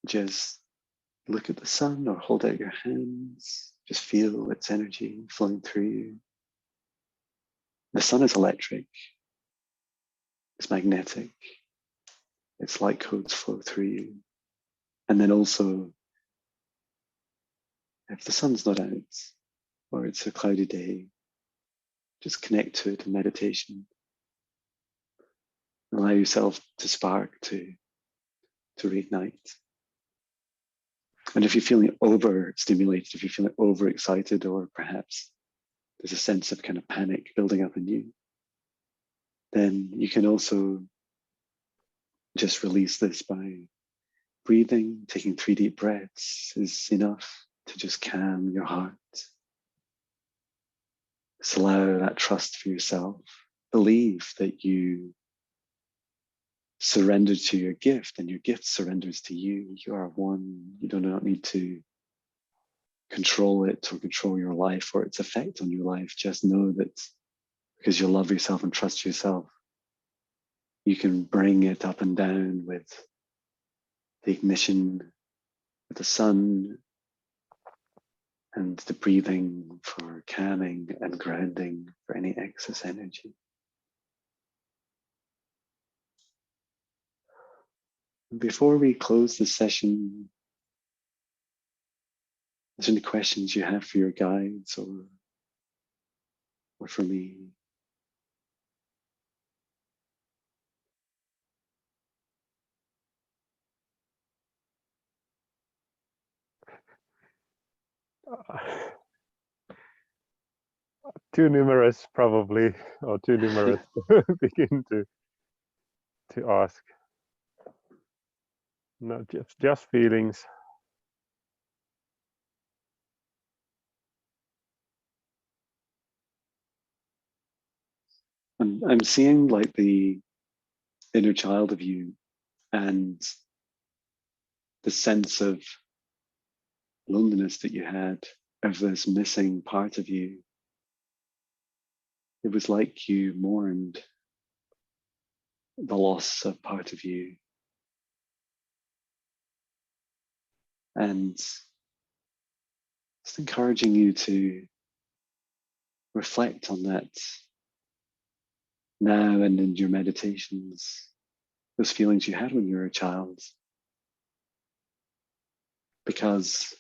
just look at the sun or hold out your hands. Just feel its energy flowing through you. The sun is electric. It's magnetic. Its light codes flow through you. And then also, if the sun's not out or it's a cloudy day, just connect to it in meditation. Allow yourself to spark, to reignite. And if you're feeling overstimulated, if you're feeling overexcited, or perhaps there's a sense of kind of panic building up in you, then you can also just release this by breathing. Taking 3 deep breaths is enough to just calm your heart. Just allow that trust for yourself. Believe that you surrender to your gift and your gift surrenders to you. You are one. You do not need to control it or control your life or its effect on your life. Just know that because you love yourself and trust yourself, you can bring it up and down with the ignition, with the sun, and the breathing for calming and grounding for any excess energy. Before we close the session, is there any questions you have for your guides or for me? Too numerous, probably, or too numerous to begin to ask. No, just feelings. I'm seeing like the inner child of you and the sense of loneliness that you had of this missing part of you. It was like you mourned the loss of part of you. And just encouraging you to reflect on that now and in your meditations, those feelings you had when you were a child. Because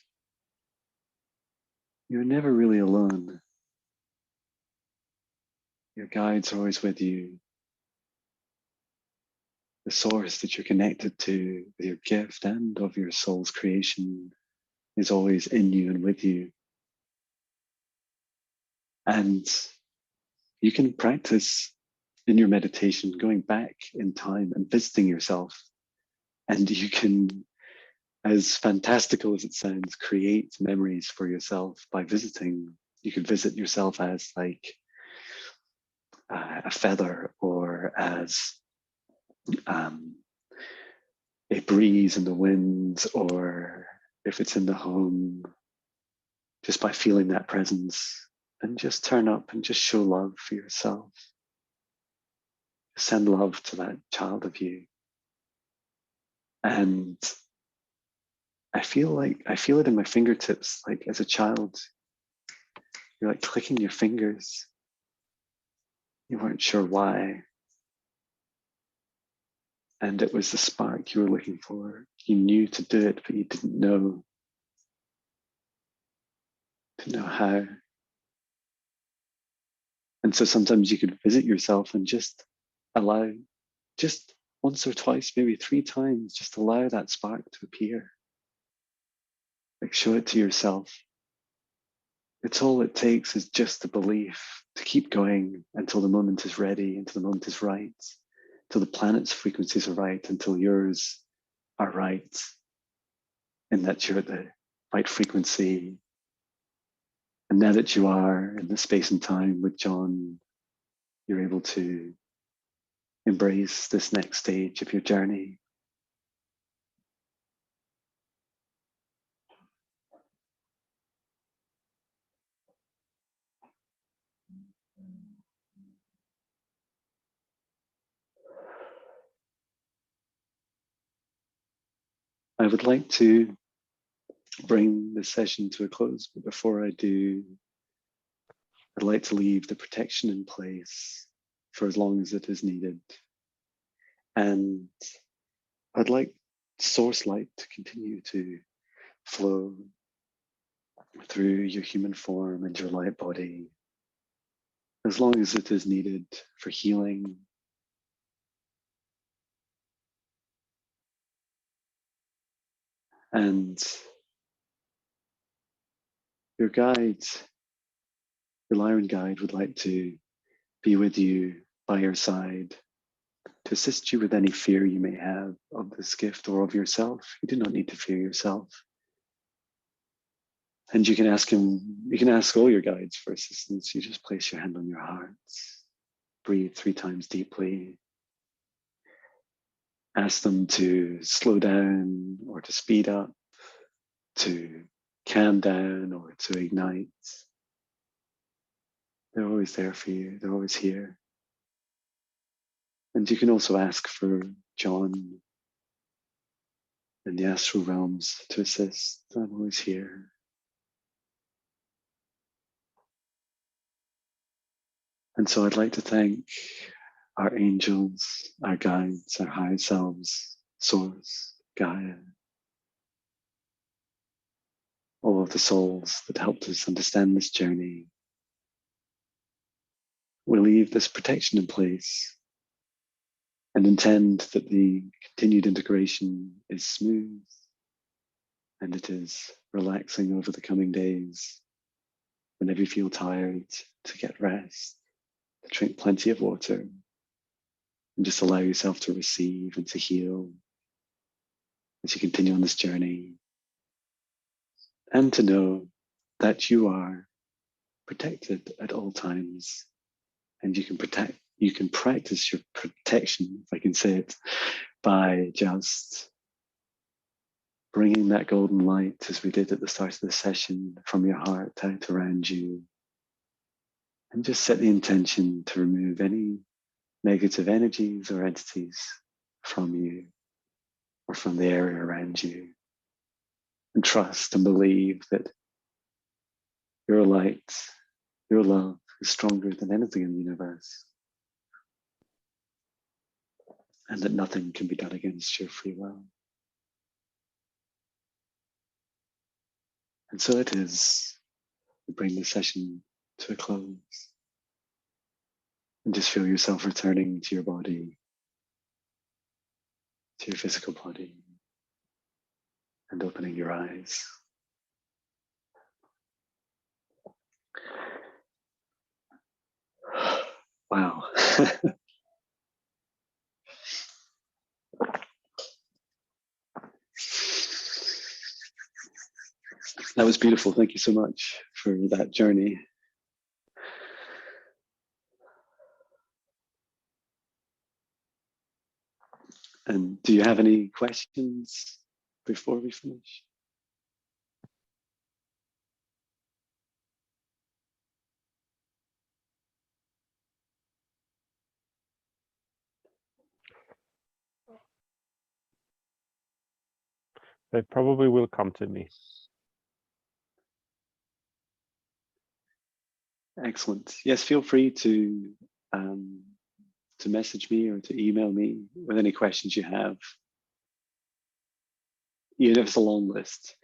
you're never really alone. Your guides are always with you. The source that you're connected to with your gift and of your soul's creation is always in you and with you. And you can practice in your meditation going back in time and visiting yourself. And you can, as fantastical as it sounds, create memories for yourself by visiting. You could visit yourself as like a feather or as a breeze in the wind, or if it's in the home, just by feeling that presence, and just turn up and just show love for yourself. Send love to that child of you. And I feel it in my fingertips, like as a child, you're like clicking your fingers. You weren't sure why. And it was the spark you were looking for. You knew to do it, but you didn't know how. And so sometimes you could visit yourself and just allow, just once or twice, maybe 3 times, just allow that spark to appear. Like, show it to yourself. It's all it takes is just the belief to keep going until the moment is ready, until the moment is right, until the planet's frequencies are right, until yours are right, and that you're at the right frequency. And now that you are in the space and time with John, you're able to embrace this next stage of your journey. I would like to bring this session to a close, but before I do, I'd like to leave the protection in place for as long as it is needed. And I'd like source light to continue to flow through your human form and your light body as long as it is needed for healing. And your guide, your Lyran guide, would like to be with you by your side to assist you with any fear you may have of this gift or of yourself. You do not need to fear yourself. And you can ask him, you can ask all your guides for assistance. You just place your hand on your heart, breathe 3 times deeply. Ask them to slow down or to speed up, to calm down or to ignite. They're always there for you. They're always here. And you can also ask for John in the astral realms to assist. I'm always here. And so I'd like to thank our angels, our guides, our high selves, Source, Gaia, all of the souls that helped us understand this journey. We leave this protection in place and intend that the continued integration is smooth and it is relaxing over the coming days. Whenever you feel tired, to get rest, to drink plenty of water, and just allow yourself to receive and to heal as you continue on this journey. And to know that you are protected at all times, and you can practice your protection, if I can say it, by just bringing that golden light, as we did at the start of the session, from your heart out around you, and just set the intention to remove any negative energies or entities from you or from the area around you, and trust and believe that your light, your love is stronger than anything in the universe, and that nothing can be done against your free will. And so it is, we bring the session to a close, and just feel yourself returning to your body, to your physical body, and opening your eyes. Wow. That was beautiful. Thank you so much for that journey. And do you have any questions before we finish? They probably will come to me. Excellent. Yes, feel free to message me or to email me with any questions you have. Even if it's a long list.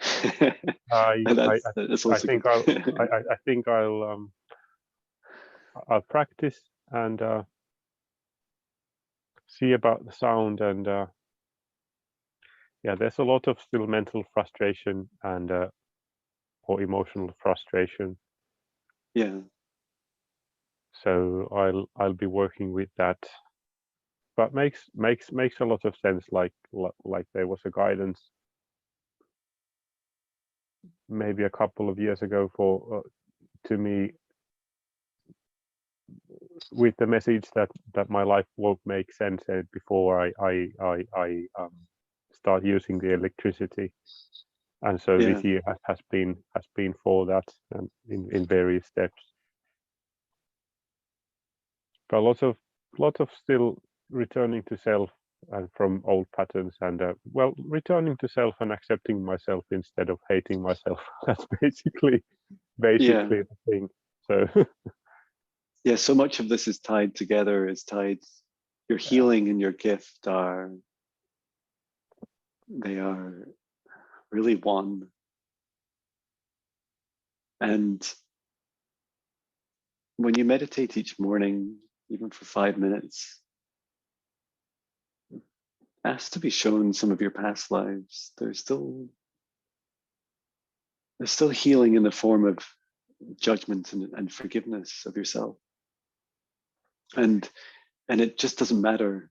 That's also think good. I think I'll practice and see about the sound, and yeah, there's a lot of still mental frustration and or emotional frustration. Yeah. So I'll be working with that. But makes a lot of sense. Like there was a guidance maybe a couple of years ago for to me with the message that my life won't make sense before I start using the electricity, and so Yeah. this year has been for that, and in various steps. But lots of still returning to self and from old patterns, and well, returning to self and accepting myself instead of hating myself. That's basically the thing. So yeah, so much of this is tied together, your healing and your gift they are really one. And when you meditate each morning, even for 5 minutes, ask to be shown some of your past lives. There's still healing in the form of judgment and forgiveness of yourself. And it just doesn't matter.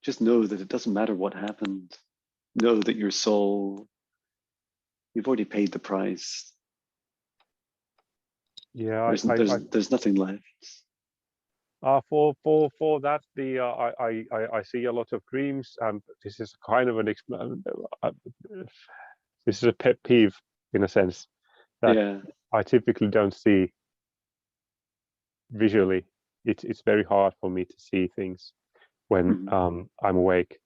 Just know that it doesn't matter what happened. Know that your soul, you've already paid the price. yeah, there's nothing left. For that, I see a lot of dreams, and this is kind of this is a pet peeve in a sense that I typically don't see visually. It's very hard for me to see things when I'm awake.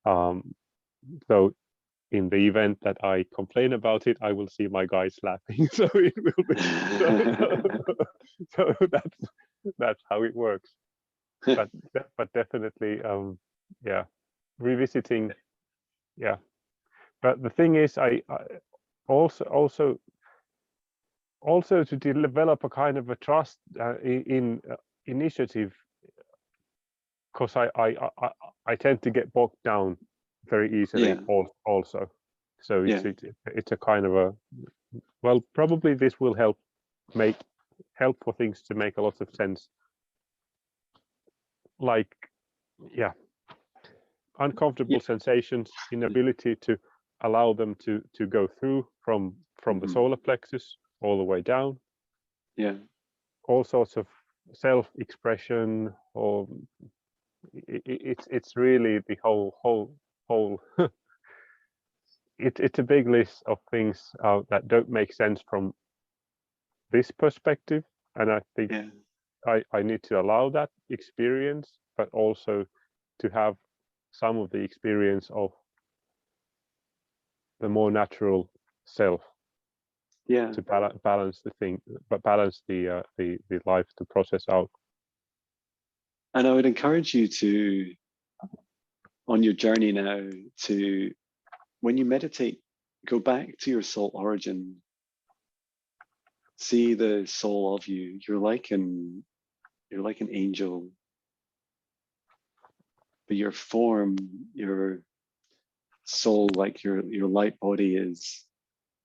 So in the event that I complain about it, I will see my guys laughing. So it will be so that's how it works. But definitely, yeah, revisiting, yeah. But the thing is, I also to develop a kind of a trust in initiative, because I tend to get bogged down very easily also. So it's a kind of a, well, probably this will help for things to make a lot of sense. Like, yeah, uncomfortable sensations, inability to allow them to go through from the solar plexus all the way down. Yeah. All sorts of self-expression, or it's really the whole it's a big list of things that don't make sense from this perspective, and I think I need to allow that experience, but also to have some of the experience of the more natural self, to balance the thing, but balance the life to process out. And I would encourage you to, on your journey now, to, when you meditate, go back to your soul origin. See the soul of you. You're like an angel, but your form, your soul, like your light body is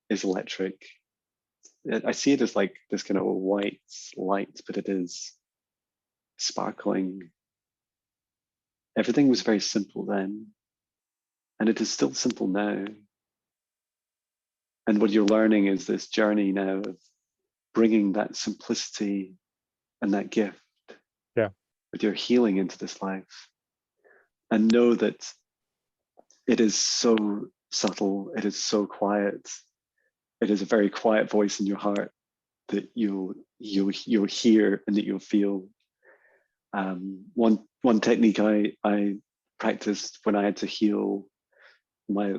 electric. I see it as like this kind of white light, but it is sparkling. Everything was very simple then, and it is still simple now. And what you're learning is this journey now of bringing that simplicity and that gift with your healing into this life. And know that it is so subtle, it is so quiet. It is a very quiet voice in your heart that you'll hear and that you'll feel. One technique I practiced when I had to heal my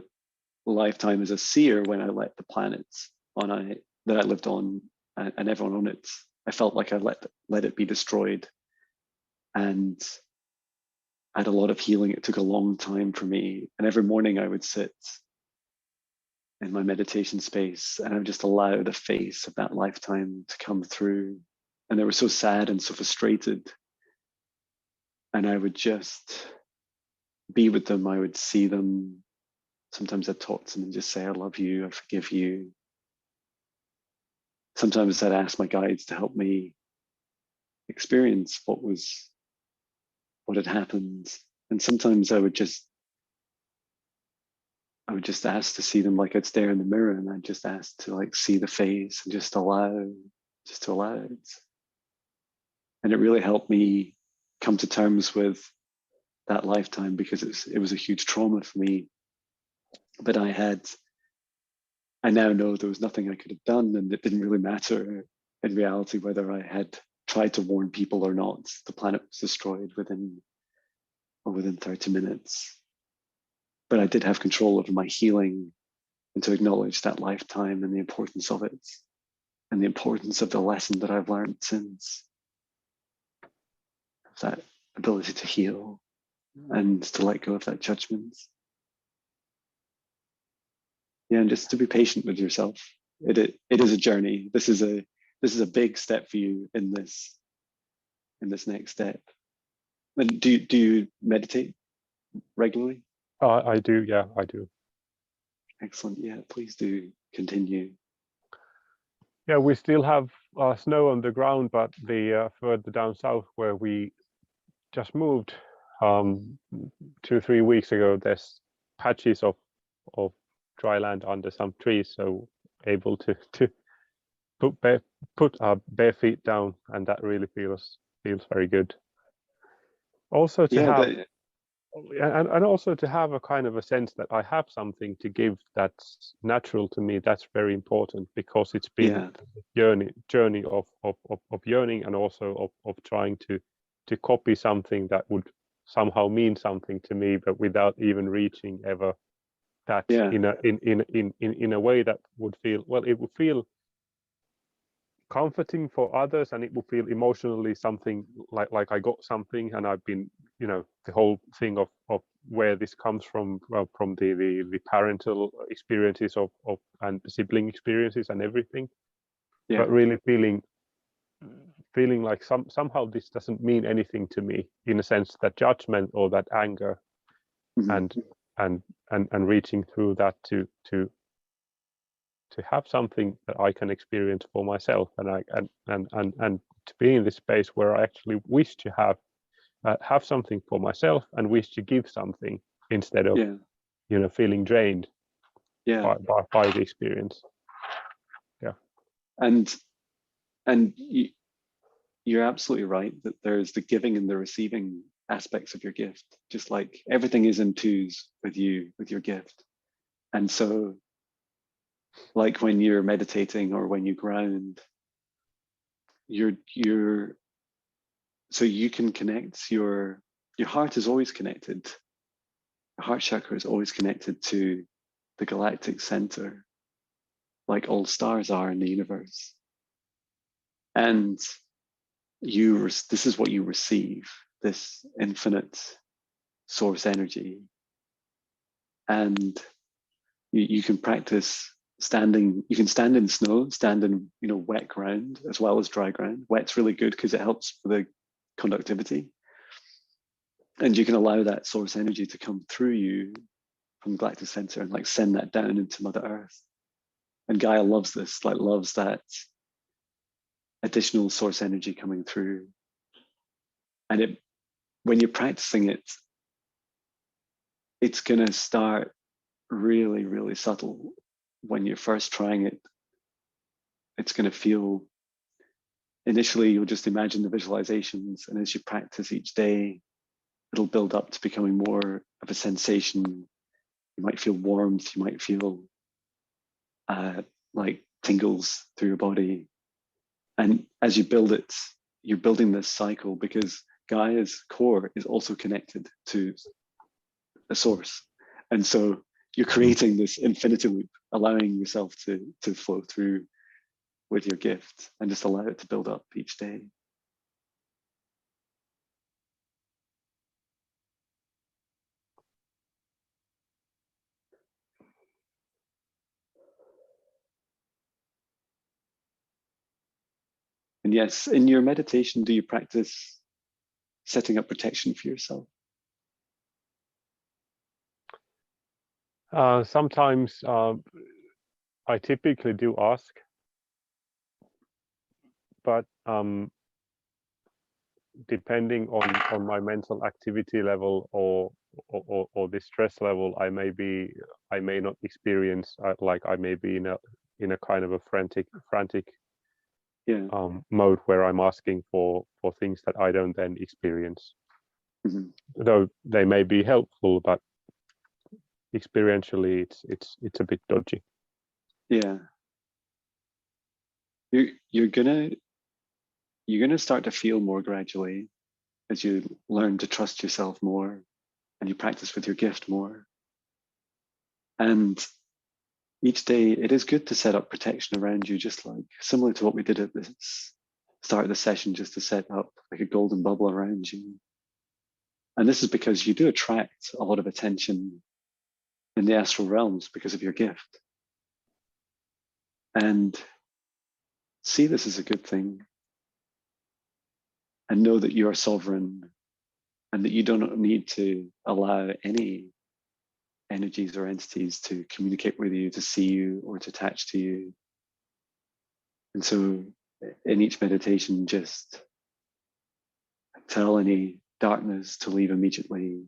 lifetime as a seer, when I let the planets that I lived on and everyone on it, I felt like I let it be destroyed, and I had a lot of healing. It took a long time for me, and every morning I would sit in my meditation space and I would just allow the face of that lifetime to come through, and they were so sad and so frustrated, and I would just be with them. I would see them. Sometimes I'd talk to them and just say, I love you, I forgive you. Sometimes I'd ask my guides to help me experience what had happened. And sometimes I would just ask to see them, like I'd stare in the mirror and I'd just ask to like see the face and just to allow it. And it really helped me come to terms with that lifetime, because it was a huge trauma for me. But I now know there was nothing I could have done, and it didn't really matter in reality whether I had tried to warn people or not. The planet was destroyed within 30 minutes. But I did have control over my healing, and to acknowledge that lifetime and the importance of it, and the importance of the lesson that I've learned since, that ability to heal and to let go of that judgment. Yeah, and just to be patient with yourself. It is a journey. This is a big step for you in this next step. And do you meditate regularly? I do, yeah, I do. Excellent. Yeah, please do continue. Yeah, we still have snow on the ground, but the further down south where we just moved 2-3 weeks ago, there's patches of dry land under some trees, so able to put our bare feet down, and that really feels very good. Also to have and also to have a kind of a sense that I have something to give that's natural to me, that's very important, because it's been a journey of yearning, and also of trying to copy something that would somehow mean something to me, but without even reaching ever that in a way that would feel, well, it would feel comforting for others, and it would feel emotionally something like I got something. And I've been, the whole thing of where this comes from the parental experiences of and sibling experiences and everything, but really feeling like somehow this doesn't mean anything to me, in a sense that judgment or that anger, and reaching through that to have something that I can experience for myself, and to be in this space where I actually wish to have something for myself, and wish to give something, instead of feeling drained by the experience. And you're absolutely right that there's the giving and the receiving aspects of your gift, just like everything is in twos with your gift. And so, like when you're meditating or when you ground, so you can connect, your heart is always connected. Your heart chakra is always connected to the galactic center, like all stars are in the universe. And this is what you receive, this infinite source energy. And you can practice standing. You can stand in snow, stand in wet ground as well as dry ground. Wet's really good because it helps with the conductivity, and you can allow that source energy to come through you from the galactic center and like send that down into Mother Earth. And Gaia loves this, like loves that additional source energy coming through. And when you're practicing it, it's going to start really, really subtle. When you're first trying it, it's going to feel, initially you'll just imagine the visualizations, and as you practice each day, it'll build up to becoming more of a sensation, You might feel warmth, you might feel like tingles through your body. And as you build it, you're building this cycle, because Gaia's core is also connected to a source. And so you're creating this infinity loop, allowing yourself to flow through with your gift and just allow it to build up each day. And yes, in your meditation, do you practice setting up protection for yourself? Sometimes I typically do ask, but depending on my mental activity level or the stress level, I may not experience, like I may be in a kind of a frantic mode where I'm asking for things that I don't then experience. Mm-hmm. Though they may be helpful, but experientially it's a bit dodgy. Yeah. You're gonna start to feel more gradually as you learn to trust yourself more and you practice with your gift more. And each day it is good to set up protection around you, just like similar to what we did at the start of the session, just to set up like a golden bubble around you. And this is because you do attract a lot of attention in the astral realms because of your gift. And see this as a good thing. And know that you are sovereign and that you do not need to allow any energies or entities to communicate with you, to see you, or to attach to you. And so in each meditation, just tell any darkness to leave immediately.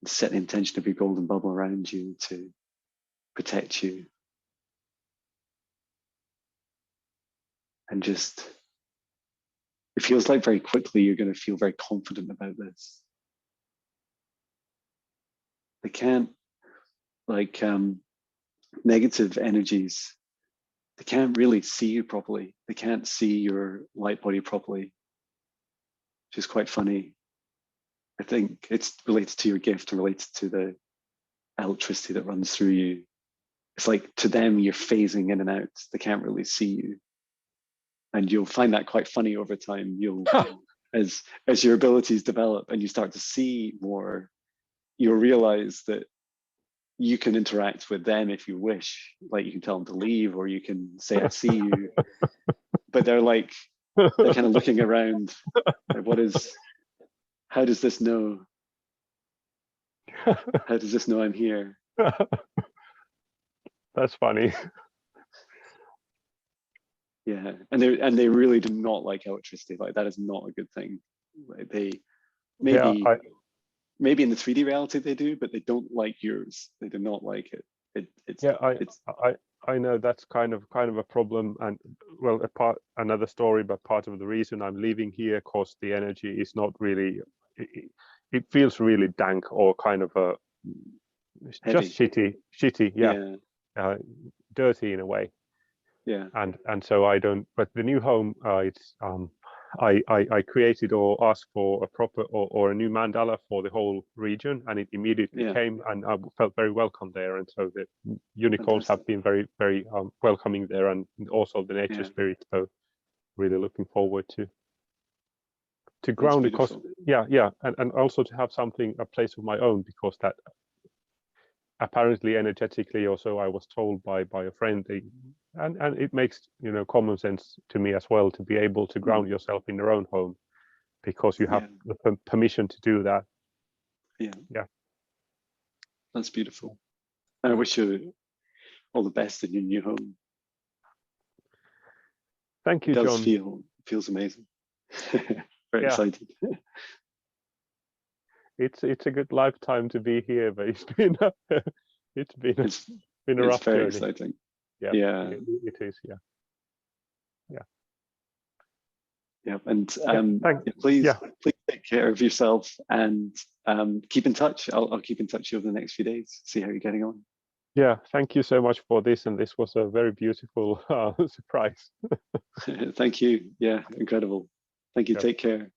Set the intention of your golden bubble around you to protect you. And just, it feels like very quickly you're going to feel very confident about this. They can't, like negative energies, they can't really see you properly. They can't see your light body properly, which is quite funny. I think it's related to your gift and related to the electricity that runs through you. It's like to them, you're phasing in and out. They can't really see you. And you'll find that quite funny over time. You'll, as your abilities develop and you start to see more, you'll realize that you can interact with them if you wish. Like you can tell them to leave, or you can say, I see you. But they're kind of looking around. Like, how does this know? How does this know I'm here? That's funny. Yeah, and they really do not like electricity. Like that is not a good thing. Like they maybe in the 3D reality they do, but they don't like yours. They do not like it. I know that's kind of a problem, and well, another story, but part of the reason I'm leaving here, because the energy is not really. It feels really dank or kind of Heavy. just shitty, yeah. Dirty in a way. Yeah. And so I don't. But the new home, it's I created or asked for a proper or a new mandala for the whole region, and it immediately came, and I felt very welcome there. And so the unicorns have been very, very welcoming there, and also the nature spirit. So really looking forward to ground it, because and also to have a place of my own, because that apparently energetically, also I was told by a friend, and it makes common sense to me as well, to be able to ground yourself in your own home, because you have the permission to do that. Yeah, that's beautiful. I wish you all the best in your new home. Thank you, John. Feels amazing. Very excited. It's a good lifetime to be here, but it's been a rough very journey. Exciting. Yeah, it is. Yeah. And please take take care of yourself, and keep in touch. I'll keep in touch over the next few days, see how you're getting on. Yeah, thank you so much for this, and this was a very beautiful surprise. Thank you. Yeah, incredible. Thank you. Yeah. Take care.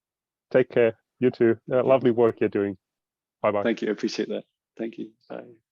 Take care. You too. Lovely work you're doing. Bye-bye. Thank you. I appreciate that. Thank you. Bye.